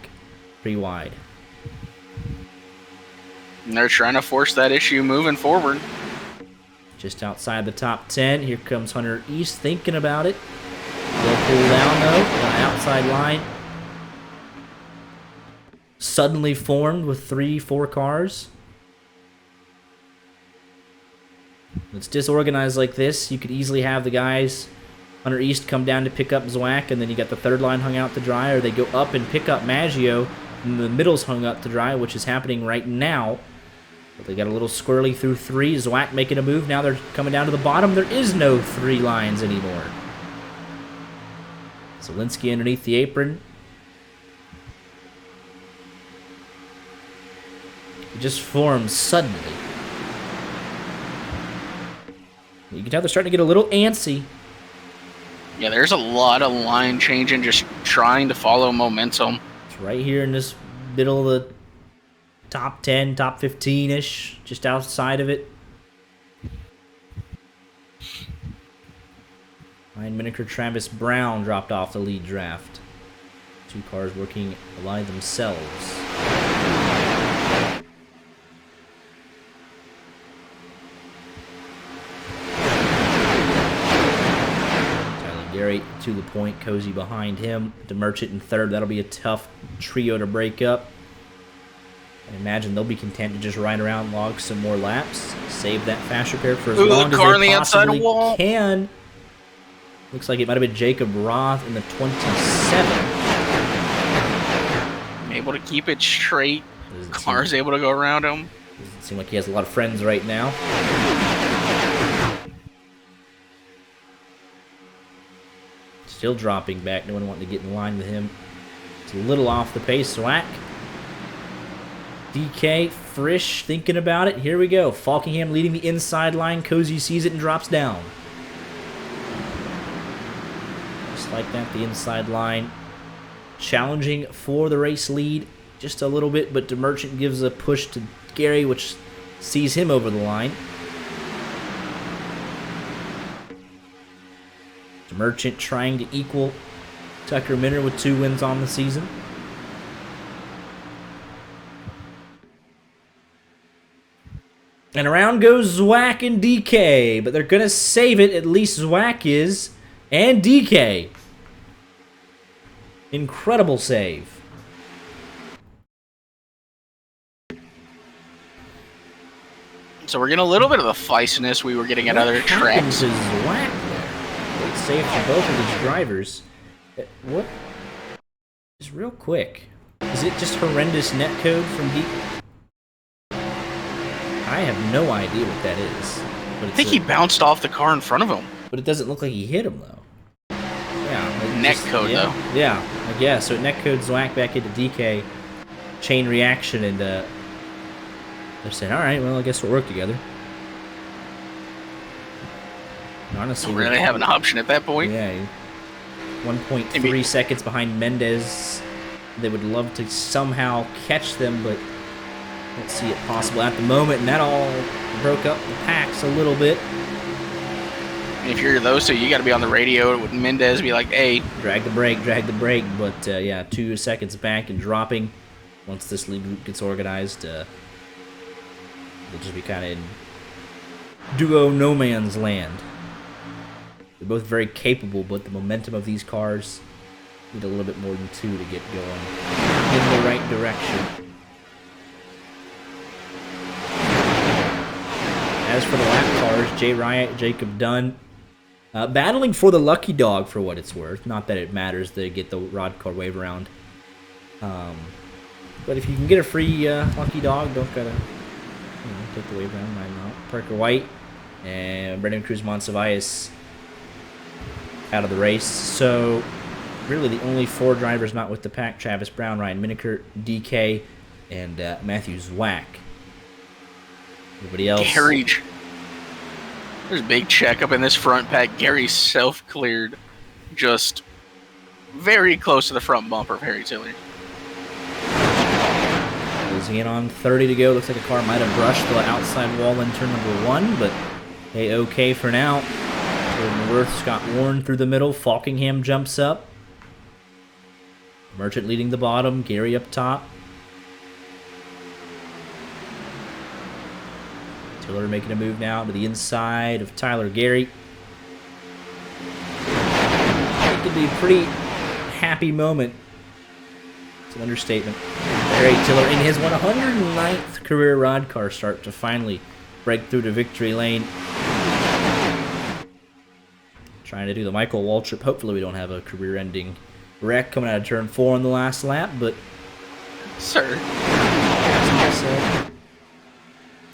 3 wide. And they're trying to force that issue moving forward. Just outside the top 10. Here comes Hunter East thinking about it. They'll pull down, though, on the outside line. Suddenly formed with 3-4 cars. It's disorganized like this. You could easily have the guys, Hunter East, come down to pick up Zwack, and then you got the third line hung out to dry, or they go up and pick up Maggio, and the middle's hung up to dry, which is happening right now. But they got a little squirrely through 3. Zwack making a move. Now they're coming down to the bottom. There is no 3 lines anymore. Zielinski underneath the apron. It just forms suddenly. You can tell they're starting to get a little antsy. Yeah, there's a lot of line changing, just trying to follow momentum. It's right here in this middle of the top 10, top 15-ish, just outside of it. Ryan Miniker, Travis Brown dropped off the lead draft. 2 cars working by themselves. Tyler Gary to the point, Cozy behind him. DeMerchant in third. That'll be a tough trio to break up. I imagine they'll be content to just ride around, log some more laps, save that fast repair for as long as they possibly can. Looks like it might have been Jacob Roth in the 27. Able to keep it straight. Car's able to go around him. Doesn't seem like he has a lot of friends right now. Still dropping back. No one wanting to get in line with him. It's a little off the pace. Zwack. DK, Frisch thinking about it. Here we go. Falkingham leading the inside line. Cozy sees it and drops down. Just like that, the inside line. Challenging for the race lead just a little bit, but DeMerchant gives a push to Gary, which sees him over the line. DeMerchant trying to equal Tucker Minner with 2 wins on the season. And around goes Zwack and DK, but they're going to save it. At least Zwack is. And DK. Incredible save. So we're getting a little bit of the feistiness we were getting at other tracks. What Zwack there? Great save for both of these drivers. What? Just real quick. Is it just horrendous netcode from DK? I have no idea what that is. But I think he bounced off the car in front of him. But it doesn't look like he hit him, though. Yeah. Netcode, though. Yeah, I guess. So it netcode Zwack back into DK. Chain reaction, and they're saying, all right, well, I guess we'll work together. Honestly, don't really have an option at that point. Yeah. 1.3 seconds behind Mendez. They would love to somehow catch them, but don't see it possible at the moment, and that all broke up the packs a little bit. And if you're those two, you got to be on the radio with Mendez, be like, hey. Drag the brake, but yeah, 2 seconds back and dropping. Once this lead group gets organized, they'll just be kind of in duo no man's land. They're both very capable, but the momentum of these cars need a little bit more than 2 to get going in the right direction. As for the lap cars, Jay Riot, Jacob Dunn, battling for the lucky dog for what it's worth. Not that it matters to get the RODDCAR wave around. But if you can get a free lucky dog, don't gotta take the wave around. Mind not. Parker White and Brendan Cruz Monsiváis out of the race. So really the only 4 drivers not with the pack: Travis Brown, Ryan Miniker, DK, and Matthew Zwack. Everybody else. Gary, there's a big checkup in this front pack. Gary self-cleared just very close to the front bumper of Harry Tiller. Closing in on 30 to go. Looks like a car might have brushed the outside wall in turn number 1, but okay for now. Jordan Worth, Scott Warren through the middle. Falkingham jumps up. Merchant leading the bottom. Gary up top. Tiller making a move now to the inside of Tyler Gary. It could be a pretty happy moment. It's an understatement. Gary Tiller in his 109th career rod car start to finally break through to victory lane. Trying to do the Michael Waltrip. Hopefully we don't have a career-ending wreck coming out of turn 4 on the last lap, but... Sir.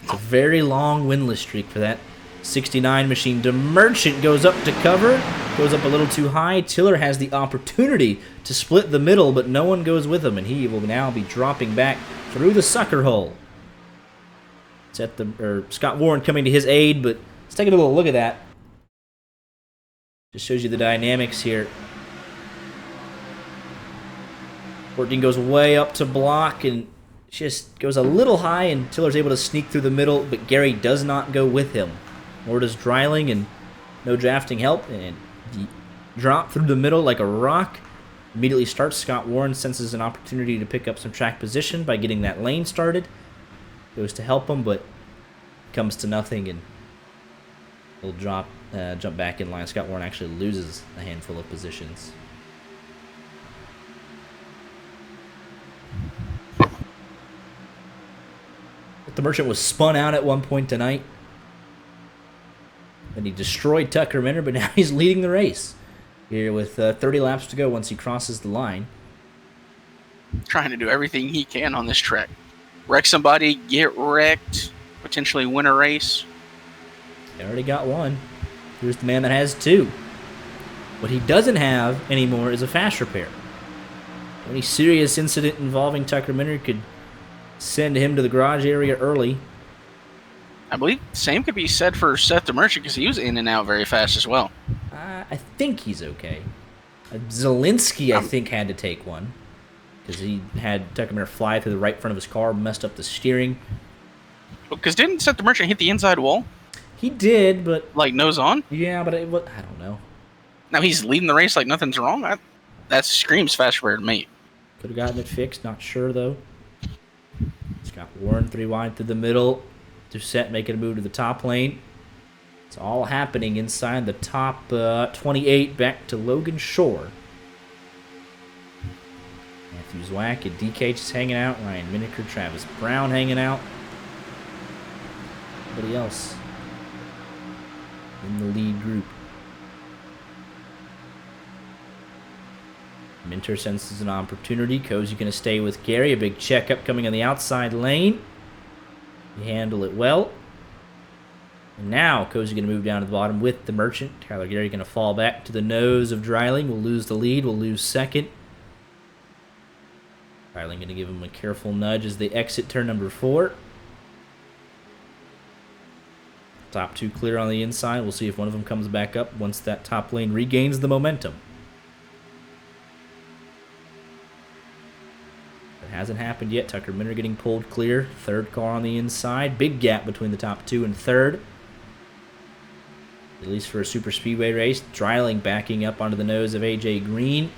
It's a very long winless streak for that 69 machine. DeMerchant goes up to cover. Goes up a little too high. Tiller has the opportunity to split the middle, but no one goes with him, and he will now be dropping back through the sucker hole. Scott Warren coming to his aid, but let's take a little look at that. Just shows you the dynamics here. 14 goes way up to block and just goes a little high, and Tiller's able to sneak through the middle, but Gary does not go with him. Nor does Dreiling, and no drafting help, and he dropped through the middle like a rock. Immediately starts. Scott Warren senses an opportunity to pick up some track position by getting that lane started. Goes to help him, but comes to nothing, and he'll jump back in line. Scott Warren actually loses a handful of positions. But the Merchant was spun out at one point tonight. Then he destroyed Tucker Minter, but now he's leading the race. Here with 30 laps to go once he crosses the line. Trying to do everything he can on this track. Wreck somebody, get wrecked, potentially win a race. He already got one. Here's the man that has two. What he doesn't have anymore is a fast repair. Any serious incident involving Tucker Minter could send him to the garage area early. I believe the same could be said for Seth DeMerchant because he was in and out very fast as well. I think he's okay. Zielinski, I think, had to take one because he had Tucker Minter fly through the right front of his car, messed up the steering. Because didn't Seth DeMerchant hit the inside wall? He did, but... Like nose on? Yeah, but I don't know. Now he's leading the race like nothing's wrong? That screams fast repair to me. Could have gotten it fixed, not sure, though. Scott Warren 3 wide through the middle. Doucette making a move to the top lane. It's all happening inside the top 28 back to Logan Shore. Matthew Zwack and DK just hanging out. Ryan Miniker, Travis Brown hanging out. Nobody else in the lead group. Minter senses an opportunity. Cozy going to stay with Gary. A big checkup coming on the outside lane. You handle it well. And now Cozy going to move down to the bottom with the Merchant. Tyler Gary going to fall back to the nose of Dreiling. We'll lose the lead. We'll lose second. Dreiling going to give him a careful nudge as they exit turn number 4. Top 2 clear on the inside. We'll see if one of them comes back up once that top lane regains the momentum. Hasn't happened yet. Tucker Minter getting pulled clear. Third car on the inside. Big gap between the top 2 and third. At least for a super speedway race. Dreiling backing up onto the nose of AJ Green.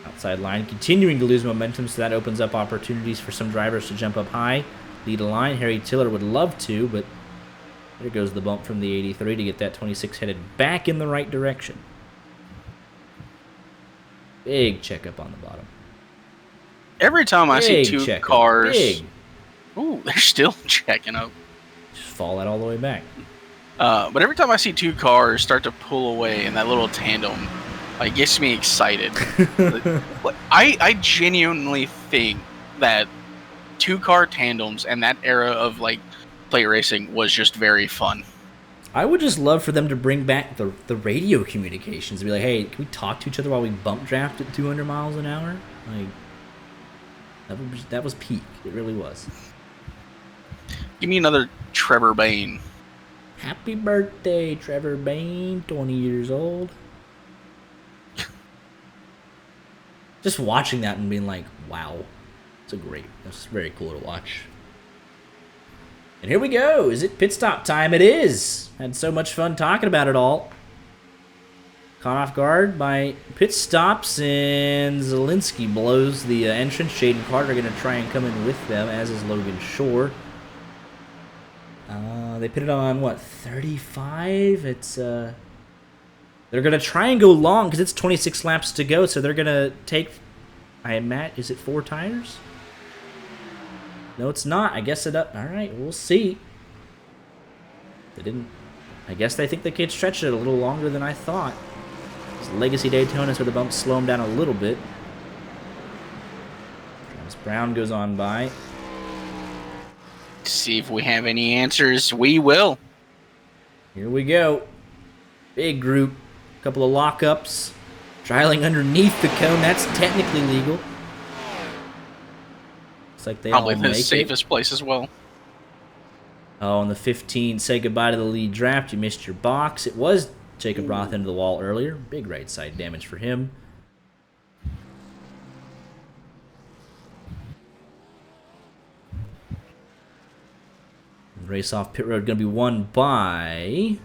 Outside line continuing to lose momentum, so that opens up opportunities for some drivers to jump up high. Lead a line. Harry Tiller would love to, but there goes the bump from the 83 to get that 26 headed back in the right direction. Big checkup on the bottom. Every time I see 2 cars... Big. Ooh, they're still checking up. Just fall that all the way back. But every time I see 2 cars start to pull away in that little tandem, it gets me excited. I genuinely think that 2-car tandems and that era of plate racing was just very fun. I would just love for them to bring back the radio communications. Be like, hey, can we talk to each other while we bump draft at 200 miles an hour? That was peak. It really was. Give me another Trevor Bayne. Happy birthday, Trevor Bayne, 20 years old. Just watching that and being like, wow. That's very cool to watch. And here we go. Is it pit stop time? It is. Had so much fun talking about it all. Caught off guard by pit stops, and Zielinski blows the entrance. Shaden Carter going to try and come in with them, as is Logan Shore. They pitted on, what, 35? It's, they're going to try and go long, because it's 26 laps to go, so they're going to take, is it 4 tires? No, it's not. I guess it up. All right, we'll see. They didn't. I guess they think they could stretch it a little longer than I thought. It's Legacy Daytona, so the bumps slow them down a little bit. Travis Brown goes on by. See if we have any answers. We will. Here we go. Big group. Couple of lockups. Trialing underneath the cone. That's technically legal. Looks like they probably all the make safest place as well. Oh, and the 15, say goodbye to the lead draft. You missed your box. It was Jacob Roth into the wall earlier. Big right side damage for him. Race off pit road going to be won by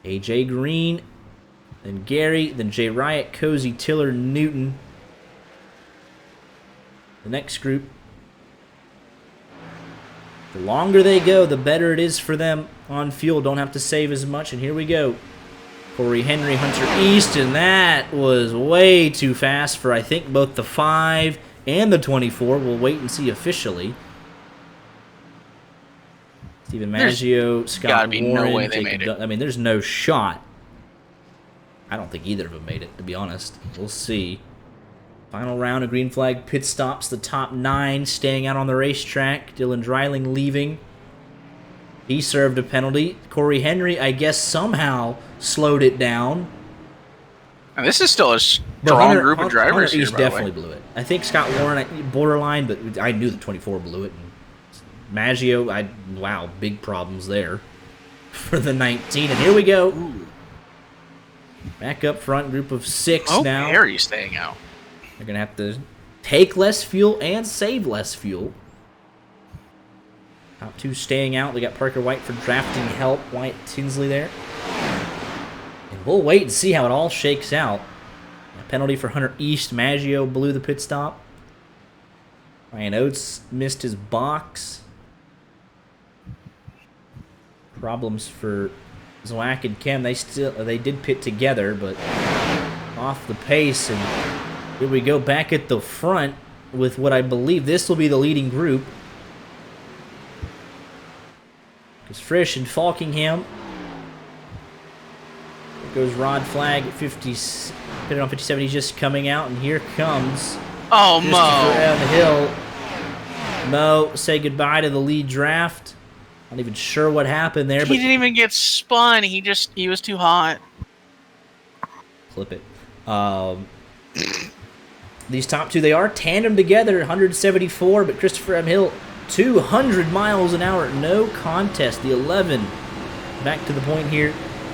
AJ Green, then Gary, then Jay Riot, Cozy, Tiller, Newton. The next group. The longer they go, the better it is for them on fuel. Don't have to save as much. And here we go. Corey Henry, Hunter East, and that was way too fast for, I think, both the 5 and the 24. We'll wait and see officially. Steven Maggio, Scott Warren. No way they made it. I mean, there's no shot. I don't think either of them made it, to be honest. We'll see. Final round of green flag pit stops. The top 9 staying out on the racetrack. Dylan Dreiling leaving. He served a penalty. Corey Henry, I guess, somehow slowed it down. And this is still a strong group of drivers Hunter here, East definitely blew it. I think Scott Warren, borderline, but I knew the 24 blew it. And Maggio, wow, big problems there for the 19. And here we go. Ooh. Back up front, group of 6 now. Harry's staying out. They're going to have to take less fuel and save less fuel. Top 2 staying out. They got Parker White for drafting help. White, Tinsley there. And we'll wait and see how it all shakes out. A penalty for Hunter East. Maggio blew the pit stop. Ryan Oates missed his box. Problems for Zwack and Kem. They did pit together, but off the pace. And here we go back at the front with what I believe this will be the leading group. Because Frisch and Falkingham. There goes Rod Flag at 50, pitted on 57. He's just coming out, and here comes Mo down the hill. Mo, say goodbye to the lead draft. Not even sure what happened there. He didn't even get spun. He was too hot. Clip it. These top 2, they are tandem together, 174, but Christopher M. Hill, 200 miles an hour, no contest. The 11 back to the point here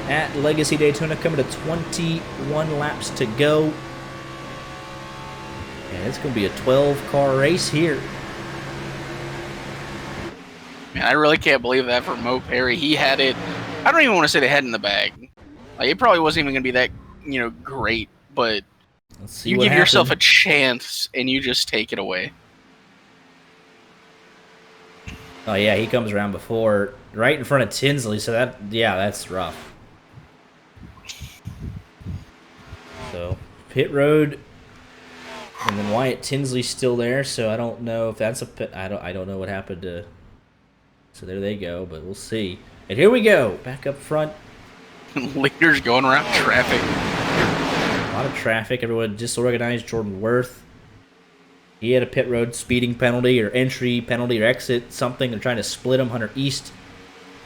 at Legacy Daytona, coming to 21 laps to go. And it's going to be a 12-car race here. Man, I really can't believe that for Mo Perry. He had it. I don't even want to say they had it in the bag. Like, it probably wasn't even going to be that, great, but you give yourself a chance and you just take it away. Oh, yeah, he comes around before, right in front of Tinsley, so that's rough. So, pit road, and then Wyatt Tinsley's still there, so I don't know if that's a pit. I don't know what happened to. So there they go, but we'll see. And here we go, back up front. Leaders going around traffic. A lot of traffic. Everyone disorganized. Jordan Worth. He had a pit road speeding penalty or entry penalty or exit, something. They're trying to split him. Hunter East,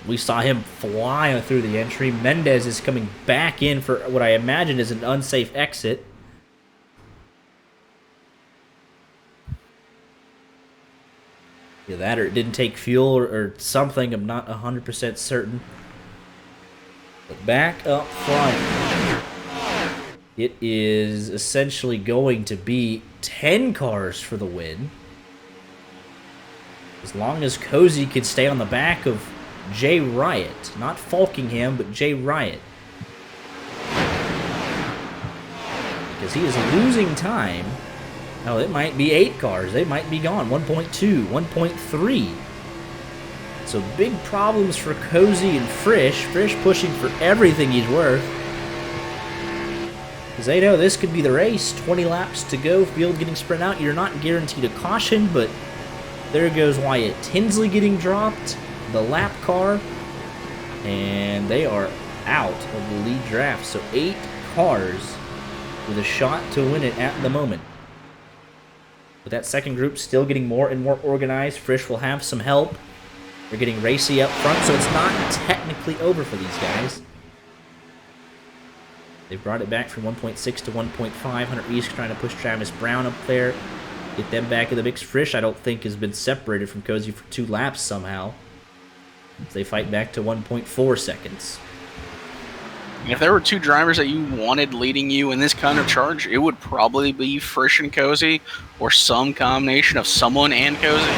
we saw him fly through the entry. Mendez is coming back in for what I imagine is an unsafe exit. Either that or it didn't take fuel or something. I'm not 100% certain. But back up front. It is essentially going to be 10 cars for the win. As long as Cozy can stay on the back of Jay Riot. Not Falkingham, but Jay Riot. Because he is losing time. Oh, it might be 8 cars. They might be gone. 1.2, 1.3. So big problems for Cozy and Frisch. Frisch pushing for everything he's worth. Because they know this could be the race. 20 laps to go. Field getting spread out. You're not guaranteed a caution, but there goes Wyatt Tinsley getting dropped. The lap car. And they are out of the lead draft. So 8 cars with a shot to win it at the moment. With that second group still getting more and more organized, Frisch will have some help. They're getting racy up front, so it's not technically over for these guys. They've brought it back from 1.6 to 1.5. Hunter East trying to push Travis Brown up there. Get them back in the mix. Frisch, I don't think, has been separated from Cozy for 2 laps somehow. So they fight back to 1.4 seconds. If there were 2 drivers that you wanted leading you in this kind of charge, it would probably be Frisch and Cozy, or some combination of someone and Cozy.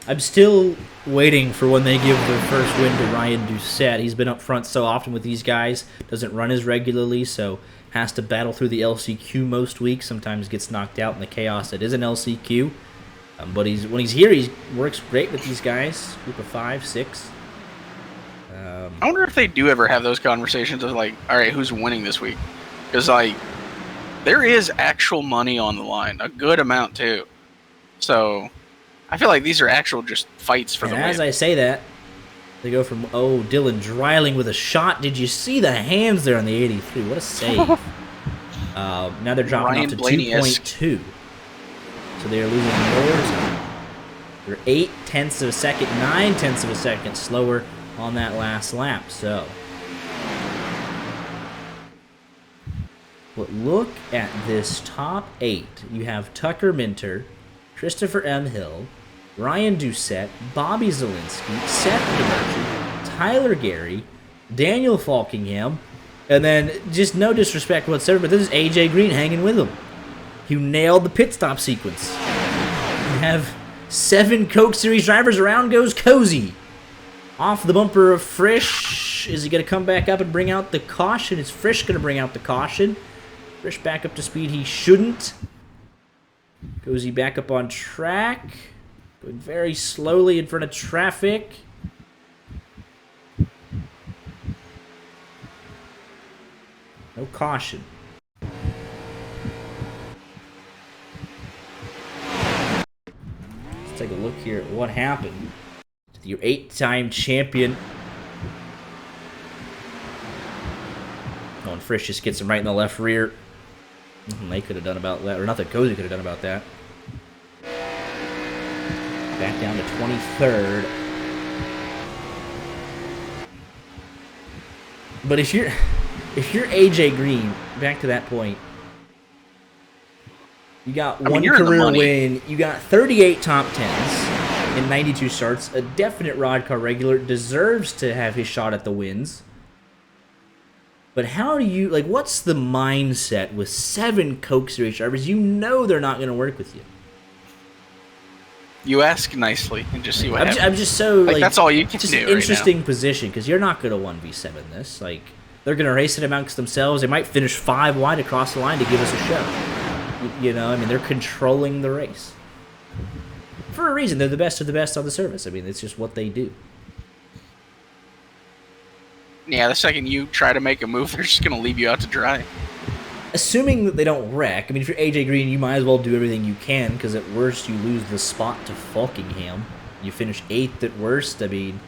I'm still waiting for when they give their first win to Ryan Doucette. He's been up front so often with these guys, doesn't run as regularly, so has to battle through the LCQ most weeks. Sometimes gets knocked out in the chaos that is an LCQ. But when he's here, he works great with these guys. Group of 5, 6. I wonder if they do ever have those conversations of like, all right, who's winning this week? Because like, there is actual money on the line, a good amount too. So I feel like these are actual just fights for the win. As I say that, they go from, oh, Dylan Dreiling with a shot. Did you see the hands there on the 83? What a save. Now they're dropping Ryan off to Blaney-esque. 2.2. So they're losing more time. They're 0.8 of a second, 0.9 of a second slower on that last lap. So, but look at this top 8. You have Tucker Minter, Christopher M. Hill, Ryan Doucette, Bobby Zielinski, Seth DeMarchi, Tyler Gary, Daniel Falkingham, and then, just no disrespect whatsoever, but this is AJ Green hanging with him. You nailed the pit stop sequence. You have 7 Coke Series drivers. Around goes Cozy. Off the bumper of Frisch. Is he going to come back up and bring out the caution? Is Frisch going to bring out the caution? Frisch back up to speed. He shouldn't. Cozy back up on track. Going very slowly in front of traffic. No caution. Let's take a look here at what happened. Your 8-time champion. Oh, and Frisch just gets him right in the left rear. Nothing they could have done about that, or nothing Cozy could have done about that. Back down to 23rd. But if you're AJ Green, back to that point, you got one career win. You got 38 top 10s. In 92 starts, a definite RODDCAR regular, deserves to have his shot at the wins. But how do you, like, what's the mindset with 7 Coke Series drivers? You know they're not going to work with you. You ask nicely and just see what happens. I'm just so, like, that's all you can just do an right interesting now. position, because you're not going to 1v7 this. Like, they're going to race it amongst themselves. They might finish 5 wide across the line to give us a show. You know, I mean, they're controlling the race. For a reason, they're the best of the best on the service. I mean, it's just what they do. Yeah, the second you try to make a move, they're just going to leave you out to dry. Assuming that they don't wreck, I mean, if you're AJ Green, you might as well do everything you can, because at worst, you lose the spot to Falkingham. You finish 8th at worst. I mean,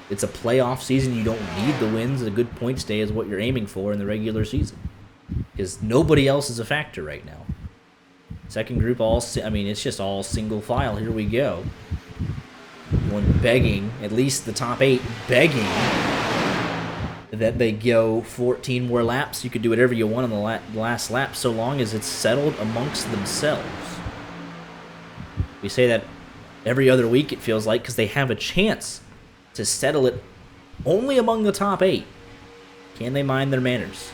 it's a playoff season. You don't need the wins. A good points day is what you're aiming for in the regular season, because nobody else is a factor right now. Second group, I mean, it's just all single file. Here we go. One begging, at least the top 8 begging that they go 14 more laps. You could do whatever you want on the last lap, so long as it's settled amongst themselves. We say that every other week, it feels like, because they have a chance to settle it only among the top 8. Can they mind their manners?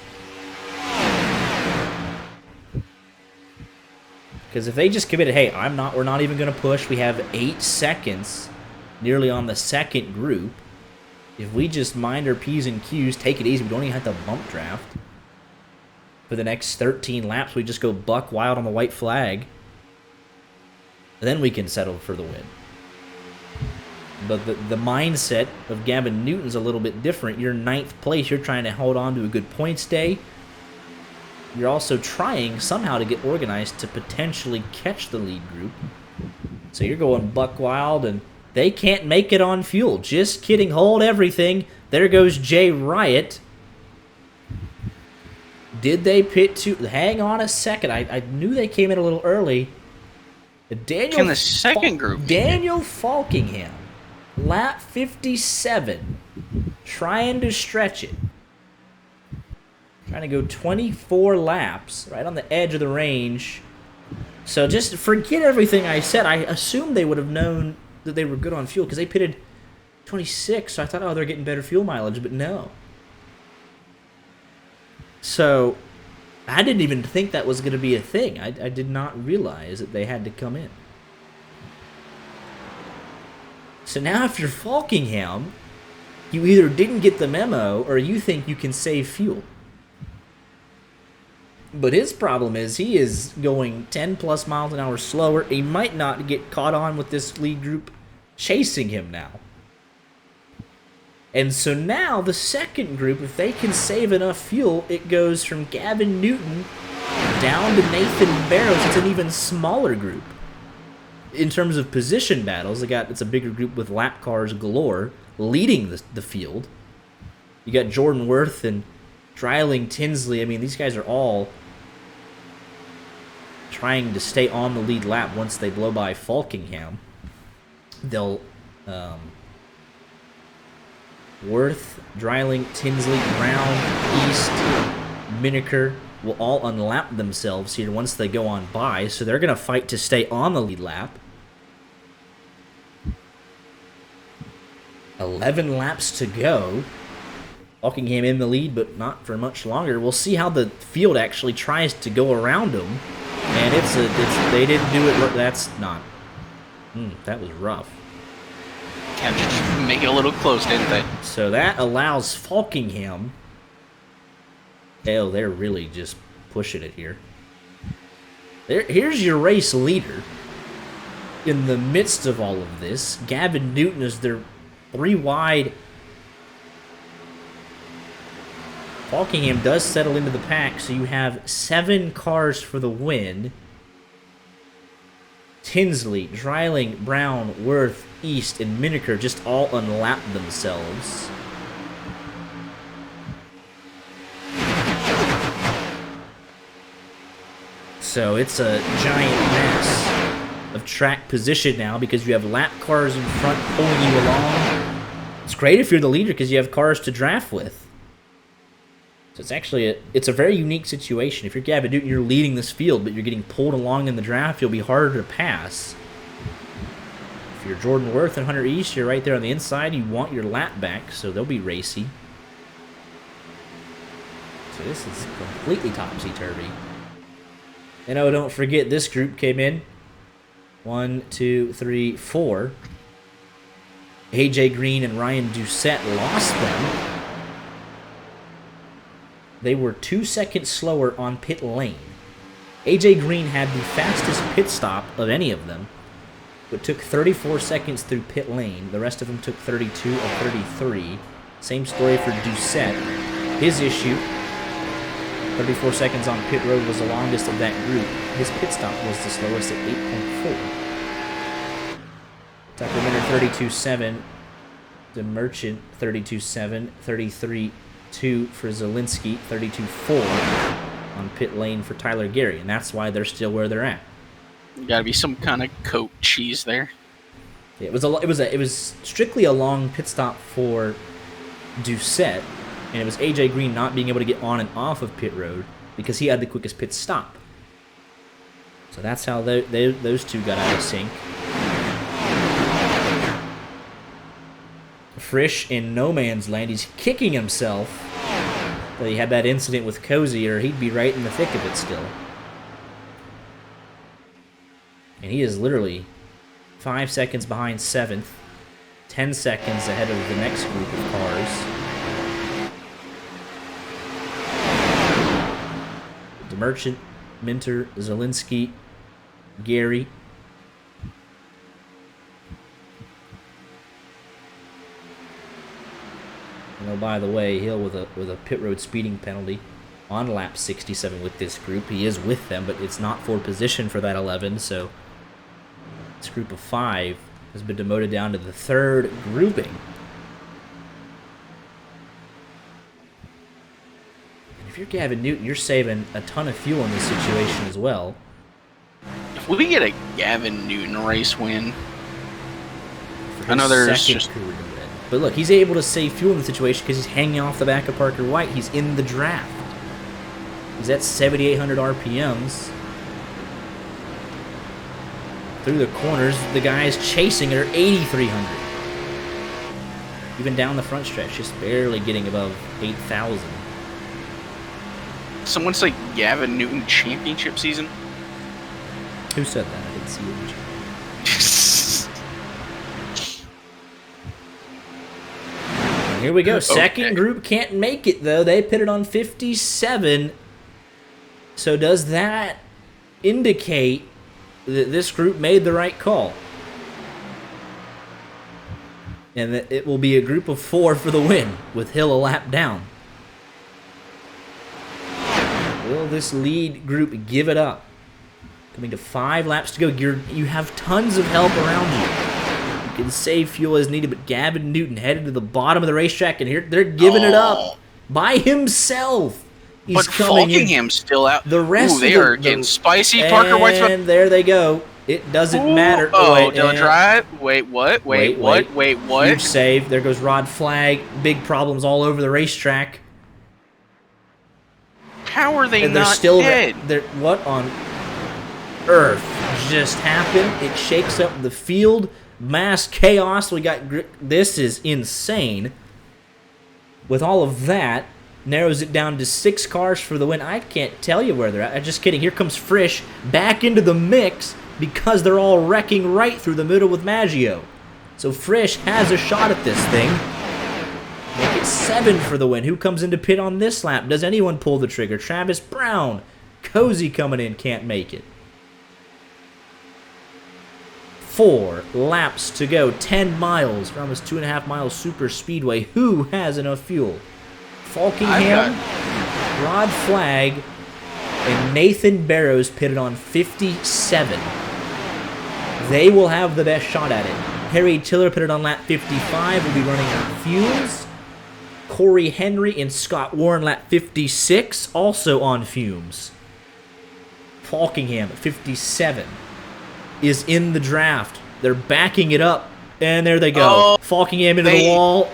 Because if they just committed, hey, we're not even going to push. We have 8 seconds nearly on the second group. If we just mind our P's and Q's, take it easy, we don't even have to bump draft. For the next 13 laps, we just go buck wild on the white flag. Then we can settle for the win. But the mindset of Gavin Newton's a little bit different. You're 9th place. You're trying to hold on to a good points day. You're also trying somehow to get organized to potentially catch the lead group. So you're going buck wild, and they can't make it on fuel. Just kidding. Hold everything. There goes Jay Riot. Did they pit to... Hang on a second. I knew they came in a little early. Daniel... In the second group. Daniel Falkingham. Lap 57. Trying to stretch it. Trying to go 24 laps. Right on the edge of the range. So just forget everything I said. I assumed they would have known that they were good on fuel because they pitted 26. So I thought, oh, they're getting better fuel mileage. But no. So I didn't even think that was going to be a thing. I did not realize that they had to come in. So now if you're Falkingham, you either didn't get the memo or you think you can save fuel. But his problem is he is going 10 plus miles an hour slower. He might not get caught on with this lead group chasing him now. And so now the second group, if they can save enough fuel, it goes from Gavin Newton down to Nathan Barrows. It's an even smaller group. In terms of position battles, it's a bigger group with lap cars galore leading the field. You got Jordan Worth and Dryling Tinsley. I mean, these guys are all trying to stay on the lead lap once they blow by Falkingham. They'll... Worth, Dryling, Tinsley, Brown, East, Miniker will all unlap themselves here once they go on by, so they're going to fight to stay on the lead lap. 11 laps to go. Falkingham in the lead, but not for much longer. We'll see how the field actually tries to go around them. And they didn't do it. That's not. That was rough. Kept make it a little close, didn't they? So that allows Falkingham. Hell, they're really just pushing it here. Here's your race leader. In the midst of all of this, Gavin Newton is their 3 wide. Falkingham does settle into the pack, so you have 7 cars for the win. Tinsley, Dryling, Brown, Worth, East, and Miniker just all unlap themselves. So it's a giant mess of track position now because you have lap cars in front pulling you along. It's great if you're the leader because you have cars to draft with. So it's actually it's a very unique situation. If you're Gavin Newton, you're leading this field, but you're getting pulled along in the draft, you'll be harder to pass. If you're Jordan Worth and Hunter East, you're right there on the inside. You want your lap back, so they'll be racy. So this is completely topsy-turvy. And oh, don't forget, this group came in. 1, 2, 3, 4. AJ Green and Ryan Doucette lost them. They were 2 seconds slower on pit lane. AJ Green had the fastest pit stop of any of them, but took 34 seconds through pit lane. The rest of them took 32 or 33. Same story for Doucette. His issue, 34 seconds on pit road, was the longest of that group. His pit stop was the slowest at 8.4. Tucker Minter 32.7. The Merchant 32.7. 33.2 for Zielinski, 32.4 on pit lane for Tyler Gary, and that's why they're still where they're at. Got to be some kind of coat cheese there. It was strictly a long pit stop for Doucette, and it was AJ Green not being able to get on and off of pit road because he had the quickest pit stop. So that's how those two got out of sync. Frisch in no man's land. He's kicking himself that he had that incident with Cozy, or he'd be right in the thick of it still. And he is literally 5 seconds behind 7th, 10 seconds ahead of the next group of cars. DeMerchant, Minter, Zielinski, Gary. And oh, by the way, Hill with a pit road speeding penalty on lap 67 with this group. He is with them, but it's not for position for that 11, so this group of 5 has been demoted down to the 3rd grouping. And if you're Gavin Newton, you're saving a ton of fuel in this situation as well. If we get a Gavin Newton race win, I know there's just... But look, he's able to save fuel in the situation because he's hanging off the back of Parker White. He's in the draft. He's at 7,800 RPMs. Through the corners, the guys chasing are 8,300. Even down the front stretch, just barely getting above 8,000. Someone say Gavin Newton championship season? Who said that? I didn't see it. Here we go. Second group can't make it, though. They pitted on 57. So does that indicate that this group made the right call? And that it will be a group of 4 for the win, with Hill a lap down. Will this lead group give it up? Coming to 5 laps to go. You have tons of help around you. Can save fuel as needed, but Gavin Newton headed to the bottom of the racetrack, and here they're giving it up by himself. He's coming in. Falkingham's still out. The rest they are getting spicy. Parker White's and there they go. It doesn't matter. Oh, don't drive. Wait, what? Wait, what? Huge save. There goes Rod Flag. Big problems all over the racetrack. How are they and they're not still dead? What on earth just happened? It shakes up the field. Mass chaos. This is insane. With all of that, narrows it down to 6 cars for the win. I can't tell you where they're at. I'm just kidding. Here comes Frisch back into the mix because they're all wrecking right through the middle with Maggio. So Frisch has a shot at this thing. Make it 7 for the win. Who comes into pit on this lap? Does anyone pull the trigger? Travis Brown. Cozy coming in, can't make it. 4 laps to go, 10 miles, for almost 2.5 miles super speedway. Who has enough fuel? Falkingham, Rod Flag, and Nathan Barrows pitted on 57. They will have the best shot at it. Harry Tiller pitted on lap 55, will be running on fumes. Corey Henry and Scott Warren lap 56, also on fumes. Falkingham at 57. Is in the draft. They're backing it up, and there they go. Falkingham into the wall.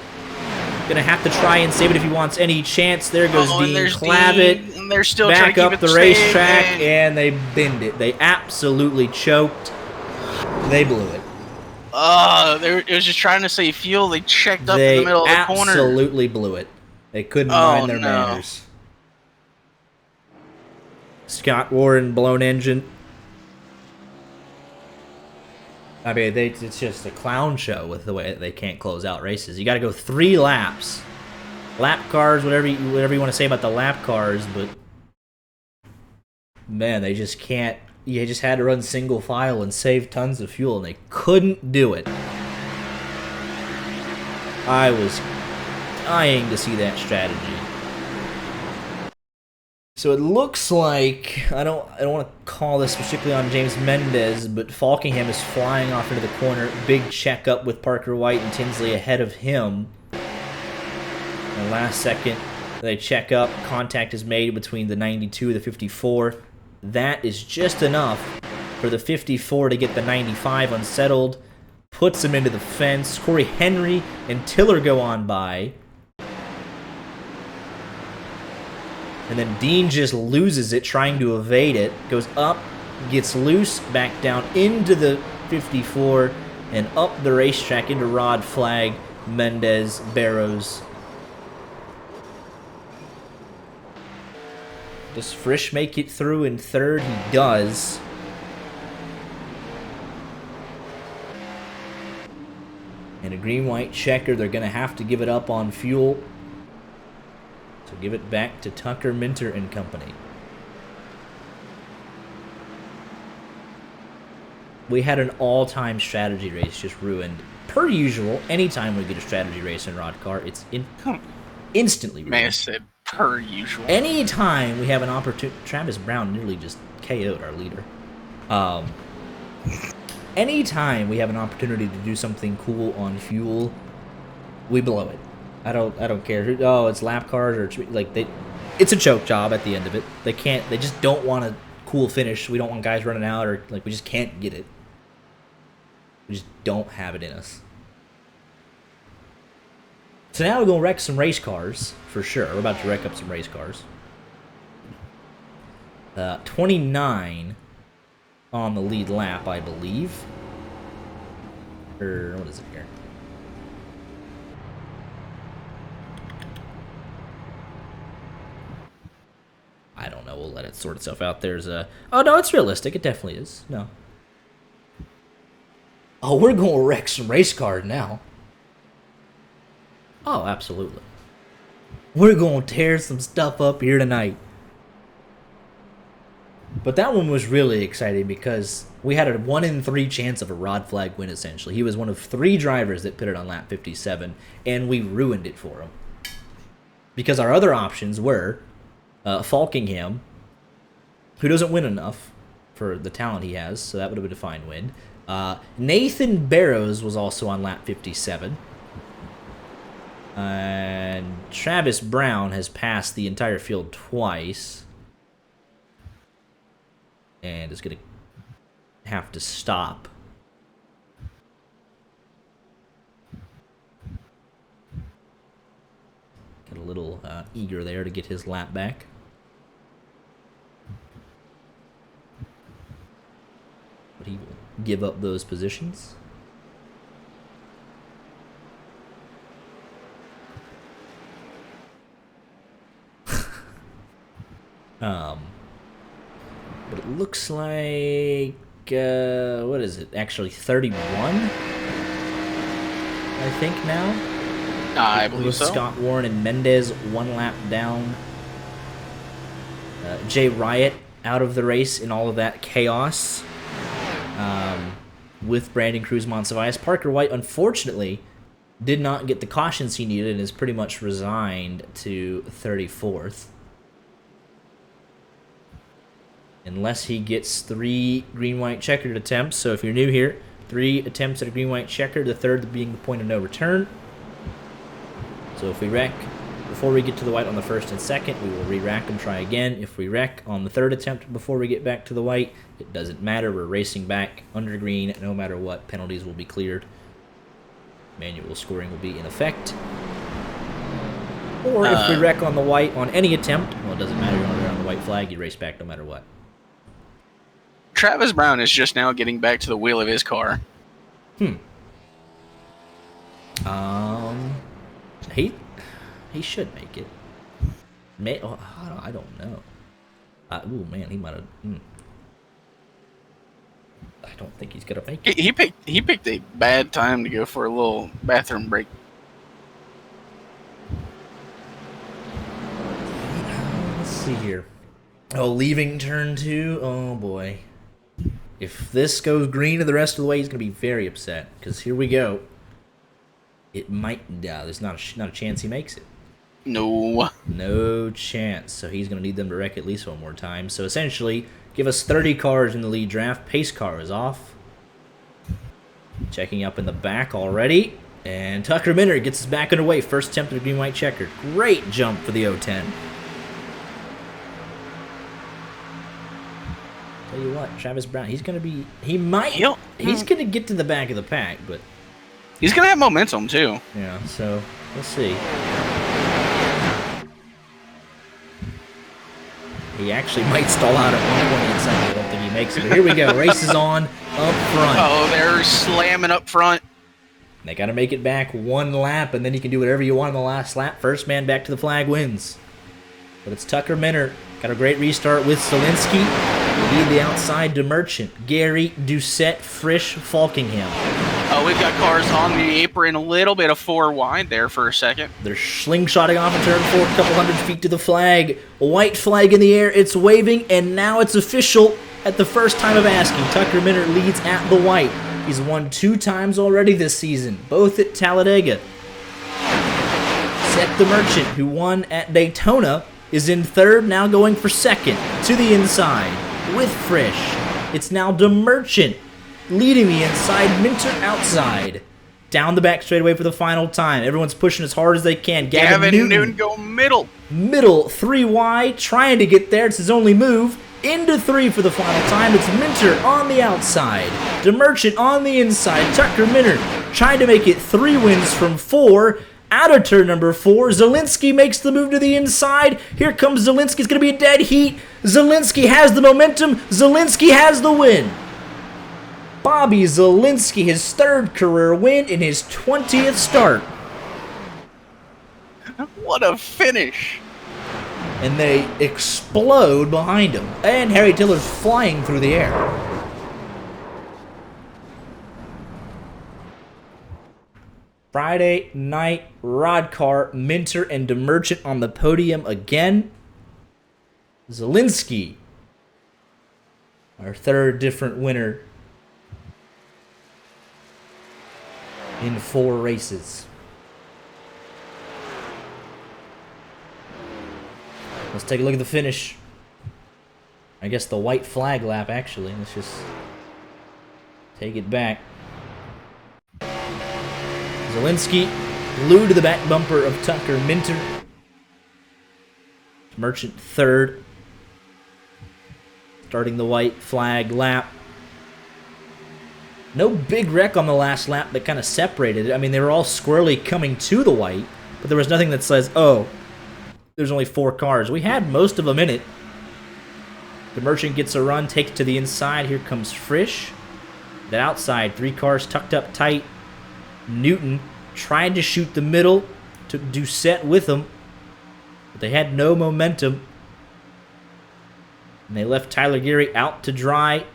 Gonna have to try and save it if he wants any chance. There goes Dean Clavitt. And they're still back trying up to keep the racetrack, and they binned it. They absolutely choked. They blew it. It was just trying to save fuel. They checked up in the middle of the corner. They absolutely blew it. They couldn't mind their manners. Scott Warren, blown engine. I mean, it's just a clown show with the way they can't close out races. You got to go 3 laps. Lap cars, whatever you want to say about the lap cars, but man, they just can't. You just had to run single file and save tons of fuel, and they couldn't do it. I was dying to see that strategy. So it looks like, I don't want to call this particularly on James Mendez, but Falkingham is flying off into the corner. Big checkup with Parker White and Tinsley ahead of him. And last second, they check up. Contact is made between the 92 and the 54. That is just enough for the 54 to get the 95 unsettled. Puts him into the fence. Corey Henry and Tiller go on by. And then Dean just loses it, trying to evade it. Goes up, gets loose, back down into the 54, and up the racetrack into Rod Flag, Mendez, Barrows. Does Frisch make it through in 3rd? He does. And a green-white checker, they're going to have to give it up on fuel. So give it back to Tucker, Minter, and company. We had an all-time strategy race just ruined. Per usual, anytime we get a strategy race in RODDCAR, it's instantly ruined. May have said per usual. Anytime we have an opportunity... Travis Brown nearly just KO'd our leader. Anytime we have an opportunity to do something cool on fuel, we blow it. I don't care. Oh, it's lap cars or like it's a choke job at the end of it. They just don't want a cool finish. We don't want guys running out, or like we just can't get it. We just don't have it in us. So now we're gonna wreck some race cars for sure. We're about to wreck up some race cars. 29 on the lead lap, I believe. Or what is it here? I don't know. We'll let it sort itself out. There's a... Oh, no, it's realistic. It definitely is. No. Oh, we're going to wreck some race cars now. Oh, absolutely. We're going to tear some stuff up here tonight. But that one was really exciting because we had a 1 in 3 chance of a Rod Flag win, essentially. He was one of 3 drivers that pitted on lap 57, and we ruined it for him. Because our other options were Falkingham, who doesn't win enough for the talent he has, so that would have been a fine win. Nathan Barrows was also on lap 57. And Travis Brown has passed the entire field twice. And is going to have to stop. Got a little eager there to get his lap back. But he will give up those positions. But it looks like, what is it? Actually, 31, I think now. I believe with so. Scott Warren and Mendez 1 lap down. Jay Riot out of the race in all of that chaos. With Brandon Cruz Monsiváis. Parker White, unfortunately, did not get the cautions he needed and is pretty much resigned to 34th. Unless he gets 3 green-white checkered attempts. So if you're new here, 3 attempts at a green-white checker, the third being the point of no return. So if we wreck before we get to the white on the first and second, we will re-rack and try again. If we wreck on the third attempt before we get back to the white, it doesn't matter. We're racing back under green. No matter what, penalties will be cleared. Manual scoring will be in effect. Or if we wreck on the white on any attempt, well, it doesn't matter. You're on the white flag. You race back no matter what. Travis Brown is just now getting back to the wheel of his car. He should make it. I don't know. Oh man, he might have. I don't think he's gonna make it. He picked a bad time to go for a little bathroom break. Let's see here. Oh, leaving turn 2. Oh boy. If this goes green to the rest of the way, he's gonna be very upset. Because here we go. It might. Yeah, there's not a chance he makes it. No chance. So he's going to need them to wreck at least one more time. So essentially, give us 30 cars in the lead draft. Pace car is off. Checking up in the back already. And Tucker Minter gets us back underway. First attempt at a green-white checker. Great jump for the 010. Tell you what, Travis Brown, he's going to be... He's going to get to the back of the pack, but... He's going to have momentum, too. Yeah, so we'll see. He actually might stall out at 120 inside. I don't think he makes it. But here we go. Race is on up front. Oh, they're slamming up front. They got to make it back 1 lap, and then you can do whatever you want on the last lap. First man back to the flag wins. But it's Tucker Minter. Got a great restart with Solinsky. Lead the outside to Merchant. Gary, Doucette, Frisch, Falkingham. Oh, We've got cars on the apron, a little bit of 4 wide there for a second. They're slingshotting off in turn 4, a couple hundred feet to the flag. A white flag in the air, it's waving, and now it's official at the first time of asking. Tucker Minter leads at the white. He's won 2 times already this season, both at Talladega. Seth the Merchant, who won at Daytona, is in third, now going for second. To the inside, with Frisch. It's now the Merchant leading the inside, Minter outside. Down the back straightaway for the final time. Everyone's pushing as hard as they can. Gavin Newton go middle. Middle, 3 wide, trying to get there. It's his only move. Into 3 for the final time. It's Minter on the outside. DeMerchant on the inside. Tucker Minter trying to make it 3 wins from 4. Out of turn number 4. Zielinski makes the move to the inside. Here comes Zielinski. It's going to be a dead heat. Zielinski has the momentum. Zielinski has the win. Bobby Zielinski, his 3rd career win in his 20th start. What a finish. And they explode behind him. And Harry Tiller's flying through the air. Friday night RODDCAR, Minter and DeMerchant on the podium again. Zielinski, our 3rd different winner in 4 races. Let's take a look at the finish. I guess the white flag lap, actually. Let's just take it back. Zielinski glued to the back bumper of Tucker Minter. Merchant 3rd. Starting the white flag lap. No big wreck on the last lap that kind of separated it. I mean, they were all squarely coming to the white, but there was nothing that says, oh, there's only 4 cars. We had most of them in it. The Merchant gets a run, takes to the inside. Here comes Frisch. That outside, 3 cars tucked up tight. Newton tried to shoot the middle, took Doucette with him, but they had no momentum. And they left Tyler Geary out to dry.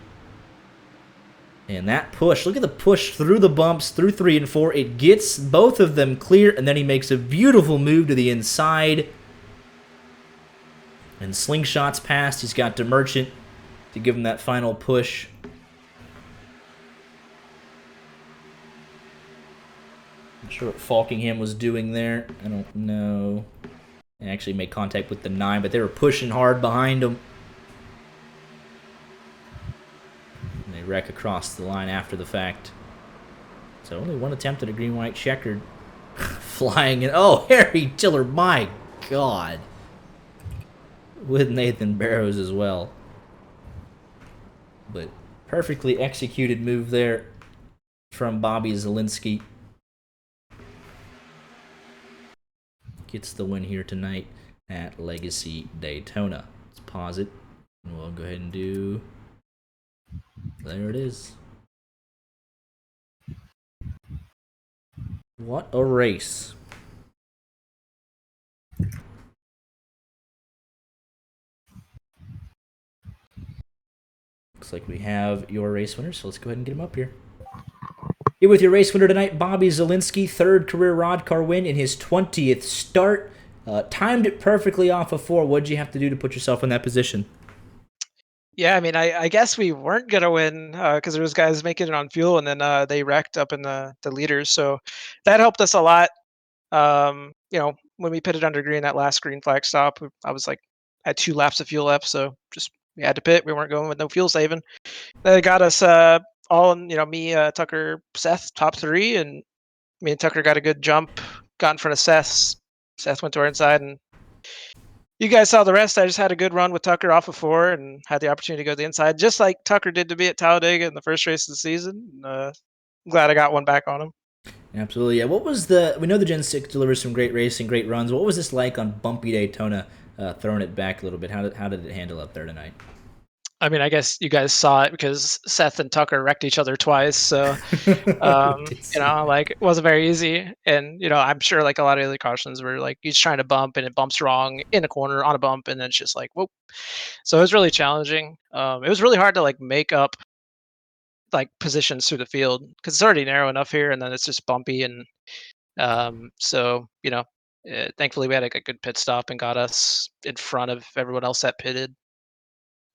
And that push, look at the push through the bumps, through 3 and 4. It gets both of them clear, and then he makes a beautiful move to the inside. And slingshots past. He's got DeMerchant to give him that final push. Not sure what Falkingham was doing there. I don't know. They actually made contact with the 9, but they were pushing hard behind him. And they wreck across the line after the fact. So only 1 attempt at a green-white checkered. Flying in. Oh, Harry Tiller, my God. With Nathan Barrows as well. But perfectly executed move there from Bobby Zielinski. Gets the win here tonight at Legacy Daytona. Let's pause it, and we'll go ahead and do... There it is. What a race. Looks like we have your race winner, so let's go ahead and get him up here. Here with your race winner tonight, Bobby Zielinski, 3rd career RODDCAR win in his 20th start. Timed it perfectly off of 4. What did you have to do to put yourself in that position? Yeah, I mean, I guess we weren't going to win because there was guys making it on fuel, and then they wrecked up in the leaders. So that helped us a lot. You know, when we pitted under green, that last green flag stop, I was like, had 2 laps of fuel left. So just we had to pit. We weren't going with no fuel saving. That got us all in, me, Tucker, Seth, top 3. And me and Tucker got a good jump, got in front of Seth. Seth went to our inside, and you guys saw the rest. I just had a good run with Tucker off of 4 and had the opportunity to go to the inside, just like Tucker did to me at Talladega in the first race of the season. I'm glad I got one back on him. Absolutely, yeah. What was we know the Gen 6 delivers some great racing, great runs. What was this like on bumpy Daytona, throwing it back a little bit? How did it handle up there tonight? I mean, I guess you guys saw it because Seth and Tucker wrecked each other twice. So, like, it wasn't very easy. And, I'm sure like a lot of other cautions were like, he's trying to bump and it bumps wrong in a corner on a bump. And then it's just like, whoop. So it was really challenging. It was really hard to like make up like positions through the field because it's already narrow enough here, and then it's just bumpy, and so thankfully we had like a good pit stop and got us in front of everyone else that pitted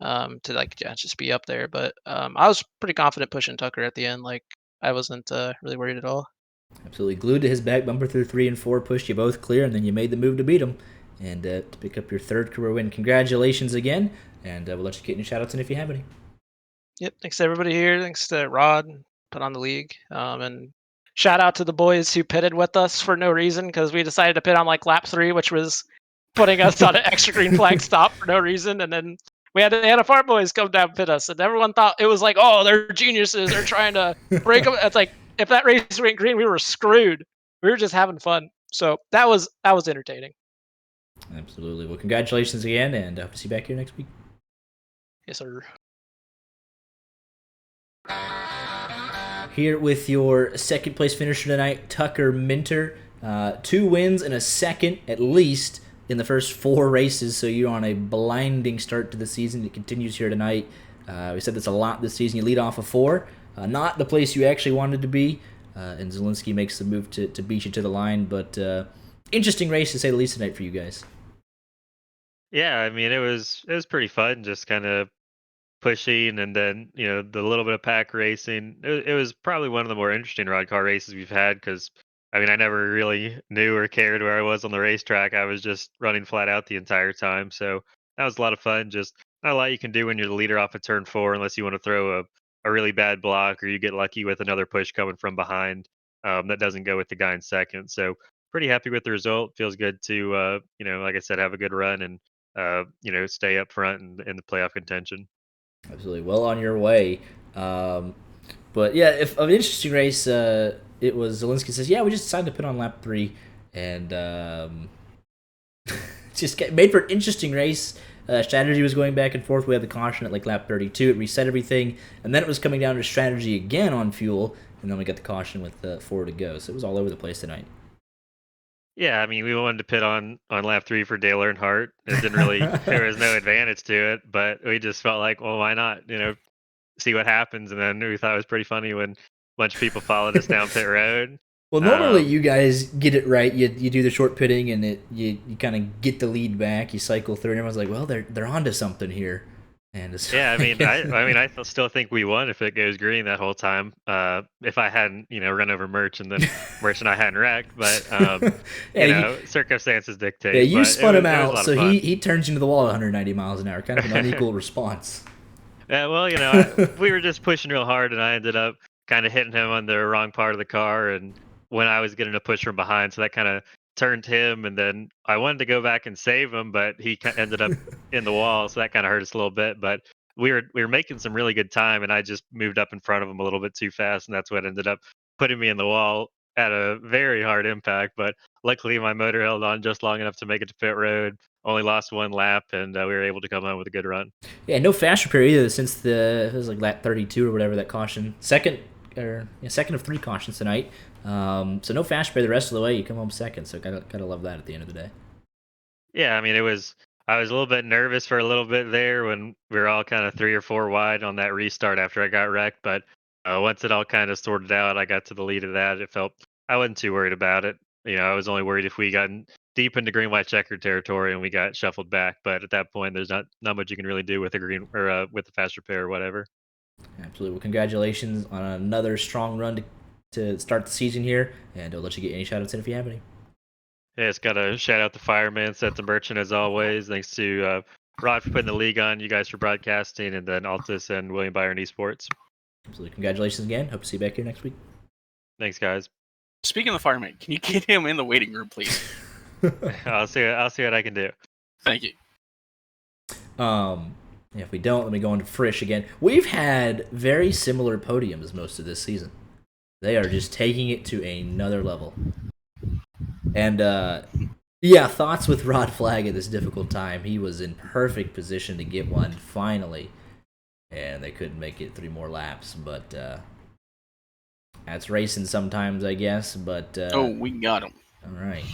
to like just be up there. But I was pretty confident pushing Tucker at the end. Like I wasn't really worried at all. Absolutely glued to his back bumper through 3 and 4, pushed you both clear, and then you made the move to beat him and to pick up your 3rd career win. Congratulations again, and we'll let you get any shoutouts in if you have any. Yep. Thanks to everybody here. Thanks to Rod, put on the league, and shout out to the boys who pitted with us for no reason because we decided to pit on like lap 3, which was putting us on an extra green flag stop for no reason, and then they had the farm boys come down and pit us, and everyone thought it was like, oh, they're geniuses, they're trying to break them. It's like if that race went green, we were screwed. We were just having fun, so that was entertaining. Absolutely. Well, congratulations again, and I hope to see you back here next week. Yes, sir. Here with your 2nd place finisher tonight, Tucker Minter. 2 wins and a 2nd at least in the first 4 races, so you're on a blinding start to the season. It continues here tonight. We said this a lot this season. You lead off of 4, not the place you actually wanted to be, and Zielinski makes the move to beat you to the line, but interesting race to say the least tonight for you guys. Yeah, I mean, it was pretty fun, just kind of pushing, and then the little bit of pack racing. It was probably one of the more interesting rod car races we've had because I mean I never really knew or cared where I was on the racetrack. I was just running flat out the entire time, so that was a lot of fun. Just not a lot you can do when you're the leader off of turn 4 unless you want to throw a really bad block or you get lucky with another push coming from behind that doesn't go with the guy in 2nd. So pretty happy with the result. Feels good to like I said, have a good run and stay up front in the playoff contention. Absolutely. Well on your way. But yeah, if of an interesting race, it was Zielinski says, yeah, we just decided to put on lap 3, and just made for an interesting race. Strategy was going back and forth. We had the caution at like lap 32. It reset everything, and then it was coming down to strategy again on fuel, and then we got the caution with 4 to go. So it was all over the place tonight. Yeah, I mean, we wanted to pit on lap 3 for Dale Earnhardt. It didn't really, there was no advantage to it, but we just felt like, well, why not? See what happens. And then we thought it was pretty funny when a bunch of people followed us down pit road. Well, normally you guys get it right. You do the short pitting, and you kind of get the lead back. You cycle through, and everyone's like, well, they're onto something here. And yeah, I mean, I still think we won if it goes green that whole time. If I hadn't, run over Merch and then Merch and I hadn't wrecked, but circumstances dictate. Yeah, you spun him out, so he turns you into the wall at 190 miles an hour. Kind of an unequal response. Yeah, well, we were just pushing real hard, and I ended up kind of hitting him on the wrong part of the car, and when I was getting a push from behind, so that kind of turned him, and then I wanted to go back and save him, but he ended up in the wall, so that kind of hurt us a little bit. But we were making some really good time, and I just moved up in front of him a little bit too fast, and that's what ended up putting me in the wall at a very hard impact. But luckily, my motor held on just long enough to make it to pit road. Only lost 1 lap, and we were able to come home with a good run. Yeah, no fast repair either since it was like lap 32 or whatever that caution. Second of 3 cautions tonight. So no fast repair the rest of the way. You come home second, so gotta love that at the end of the day. Yeah, I mean, I was a little bit nervous for a little bit there when we were all kind of 3 or 4 wide on that restart after I got wrecked. But once it all kind of sorted out, I got to the lead of that. I wasn't too worried about it. I was only worried if we got deep into green white checkered territory and we got shuffled back. But at that point, there's not much you can really do with a green or with the fast repair or whatever. Absolutely. Well, congratulations on another strong run to start the season here, and I'll let you get any shout-outs in if you have any. Yeah, it's got to shout out the fireman, Seth the Merchant as always. Thanks to Rod for putting the league on, you guys for broadcasting, and then Altus and William Byron Esports. Absolutely. Congratulations again. Hope to see you back here next week. Thanks, guys. Speaking of the fireman, can you get him in the waiting room, please? I'll see what I can do. Thank you. If we don't, let me go on to Frisch again. We've had very similar podiums most of this season. They are just taking it to another level. And, thoughts with Rod Flag at this difficult time. He was in perfect position to get one, finally. And they couldn't make it 3 more laps. But, that's racing sometimes, I guess. But, we got him. All right.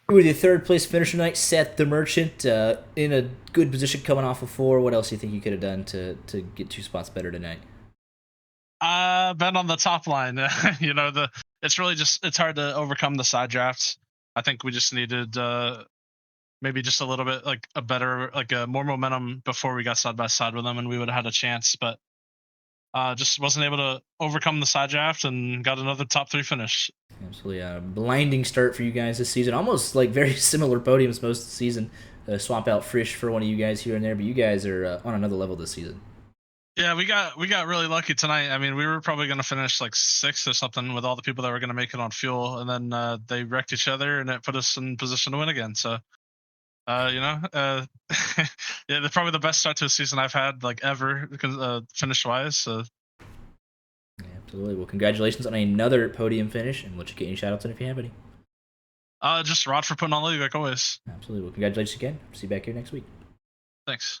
With your third place finish tonight, Seth the Merchant, in a good position coming off of 4. What else do you think you could have done to get 2 spots better tonight? Been on the top line. It's really it's hard to overcome the side drafts. I think we just needed maybe just a little bit like a better, like a more momentum before we got side by side with them, and we would have had a chance. But just wasn't able to overcome the side draft and got another top 3 finish. Absolutely, a blinding start for you guys this season. Almost like very similar podiums most of the season. Swap out Frisch for one of you guys here and there, but you guys are on another level this season. Yeah, we got really lucky tonight. I mean, we were probably going to finish like 6th or something with all the people that were going to make it on fuel, and then they wrecked each other, and it put us in position to win again. So, yeah, they're probably the best start to a season I've had like ever, finish wise. So. Yeah, absolutely. Well, congratulations on another podium finish, and we'll get any shout outs in if you have any. Just Rod for putting on league like always. Absolutely. Well, congratulations again. See you back here next week. Thanks.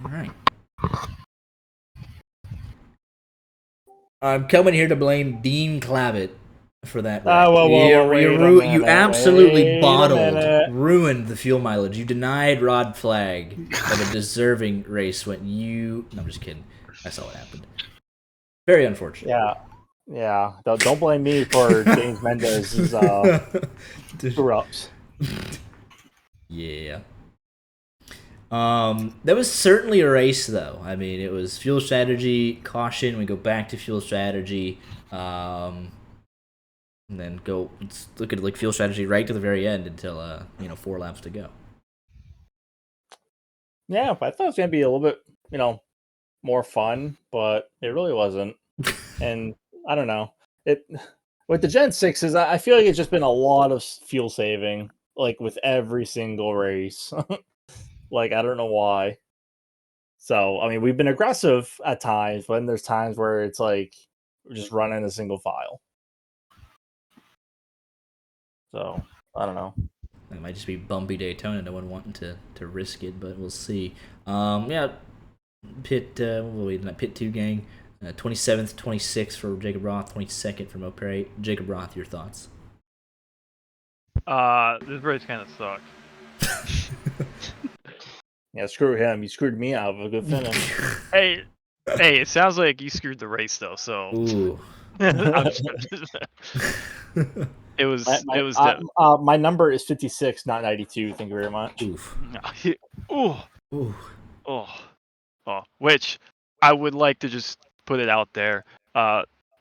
All right. I'm coming here to blame Dean Clavitt for that. You absolutely ruined the fuel mileage. You denied Rod Flag of a deserving race when you. No, I'm just kidding. I saw what happened. Very unfortunate. Yeah. Don't blame me for James Mendez's screw-ups. Yeah. That was certainly a race, though. I mean, it was fuel strategy, caution. We go back to fuel strategy, and then let's look at like fuel strategy right to the very end until 4 laps to go. Yeah, I thought it was gonna be a little bit more fun, but it really wasn't. And I don't know, with the Gen 6s, I feel like it's just been a lot of fuel saving, like with every single race. Like, I don't know why. So, I mean, we've been aggressive at times, but then there's times where it's like we're just running a single file. So, I don't know. It might just be bumpy Daytona, no one wanting to risk it, but we'll see. Yeah, pit 2 gang, 27th, 26th for Jacob Roth, 22nd for Mo Perry. Jacob Roth, your thoughts? This race kind of sucked. Yeah, screw him. You screwed me out of a good finish. Hey, it sounds like you screwed the race though. So Ooh. it was. My number is 56, not 92. Thank you very much. Oof. Ooh. Oh. Which I would like to just put it out there.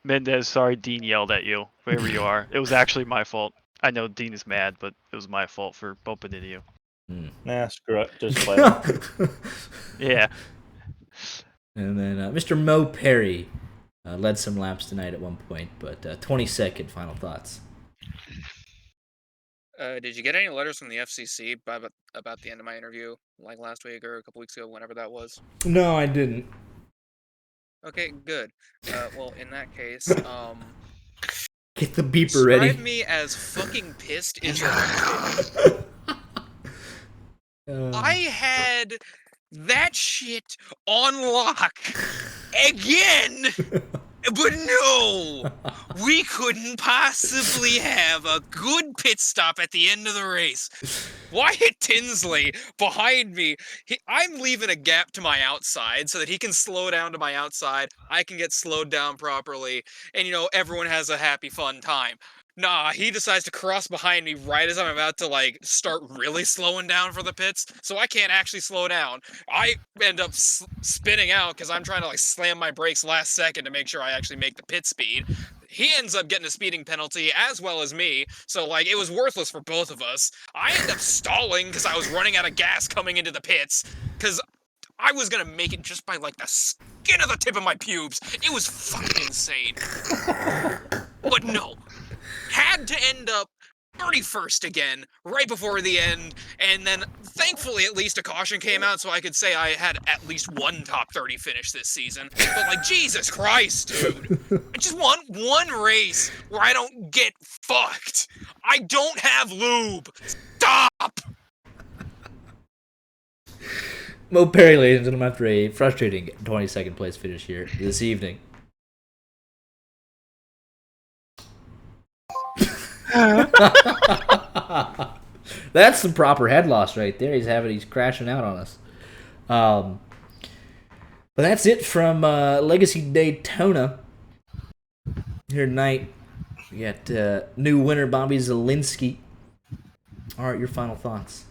Mendez, sorry, Dean yelled at you wherever you are. It was actually my fault. I know Dean is mad, but it was my fault for bumping into you. Nah, screw it. Just play it. Yeah. And then Mr. Mo Perry led some laps tonight at one point, but 22nd, final thoughts. Did you get any letters from the FCC about the end of my interview, like last week or a couple weeks ago, whenever that was? No, I didn't. Okay, good. Well, in that case, get the beeper ready. Describe me as fucking pissed is a I had that shit on lock again, but no, we couldn't possibly have a good pit stop at the end of the race. Wyatt Tinsley behind me, I'm leaving a gap to my outside so that he can slow down to my outside, I can get slowed down properly, and everyone has a happy, fun time. Nah, he decides to cross behind me right as I'm about to, start really slowing down for the pits, so I can't actually slow down. I end up spinning out because I'm trying to, slam my brakes last second to make sure I actually make the pit speed. He ends up getting a speeding penalty as well as me, so, it was worthless for both of us. I end up stalling because I was running out of gas coming into the pits, because I was gonna make it just by, the skin of the tip of my pubes. It was fucking insane. But no. Had to end up 31st again, right before the end, and then thankfully at least a caution came out so I could say I had at least one top 30 finish this season. But Jesus Christ, dude. I just want one race where I don't get fucked. I don't have lube. Stop! Mo Perry, ladies and gentlemen, after a frustrating 22nd place finish here this evening. That's some proper head loss right there. He's crashing out on us. But that's it from Legacy Daytona. Here tonight, we got new winner Bobby Zielinski. All right, your final thoughts.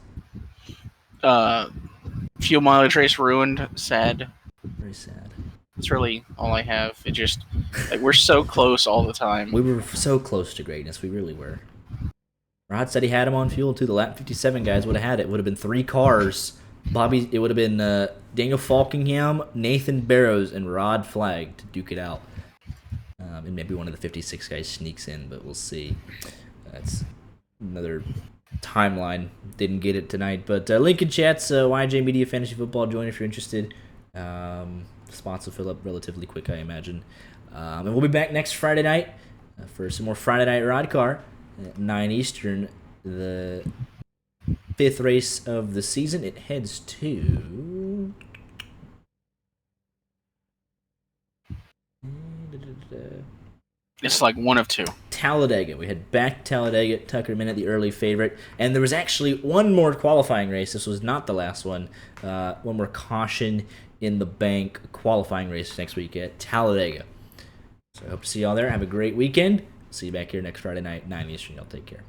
Fuel mileage race ruined. Sad. Very sad. That's really all I have. It just like we're so close all the time. We were so close to greatness. We really were. Rod said he had him on fuel too. The lap 57 guys would have had it. It would have been 3 cars. It would have been Daniel Falkingham, Nathan Barrows, and Rod Flagg to duke it out. And maybe one of the 56 guys sneaks in, but we'll see. That's another timeline. Didn't get it tonight. But link in chat's YJ Media Fantasy Football. Join if you're interested. Spots will fill up relatively quick, I imagine. And we'll be back next Friday night for some more Friday Night RODDCAR at 9 Eastern. The 5th race of the season. It heads to... It's like one of two. Talladega. We head back to Talladega. Tucker Minute, the early favorite. And there was actually one more qualifying race. This was not the last one. One more caution in the bank qualifying race next week at Talladega. So I hope to see y'all there. Have a great weekend. See you back here next Friday night, 9 Eastern. Y'all take care.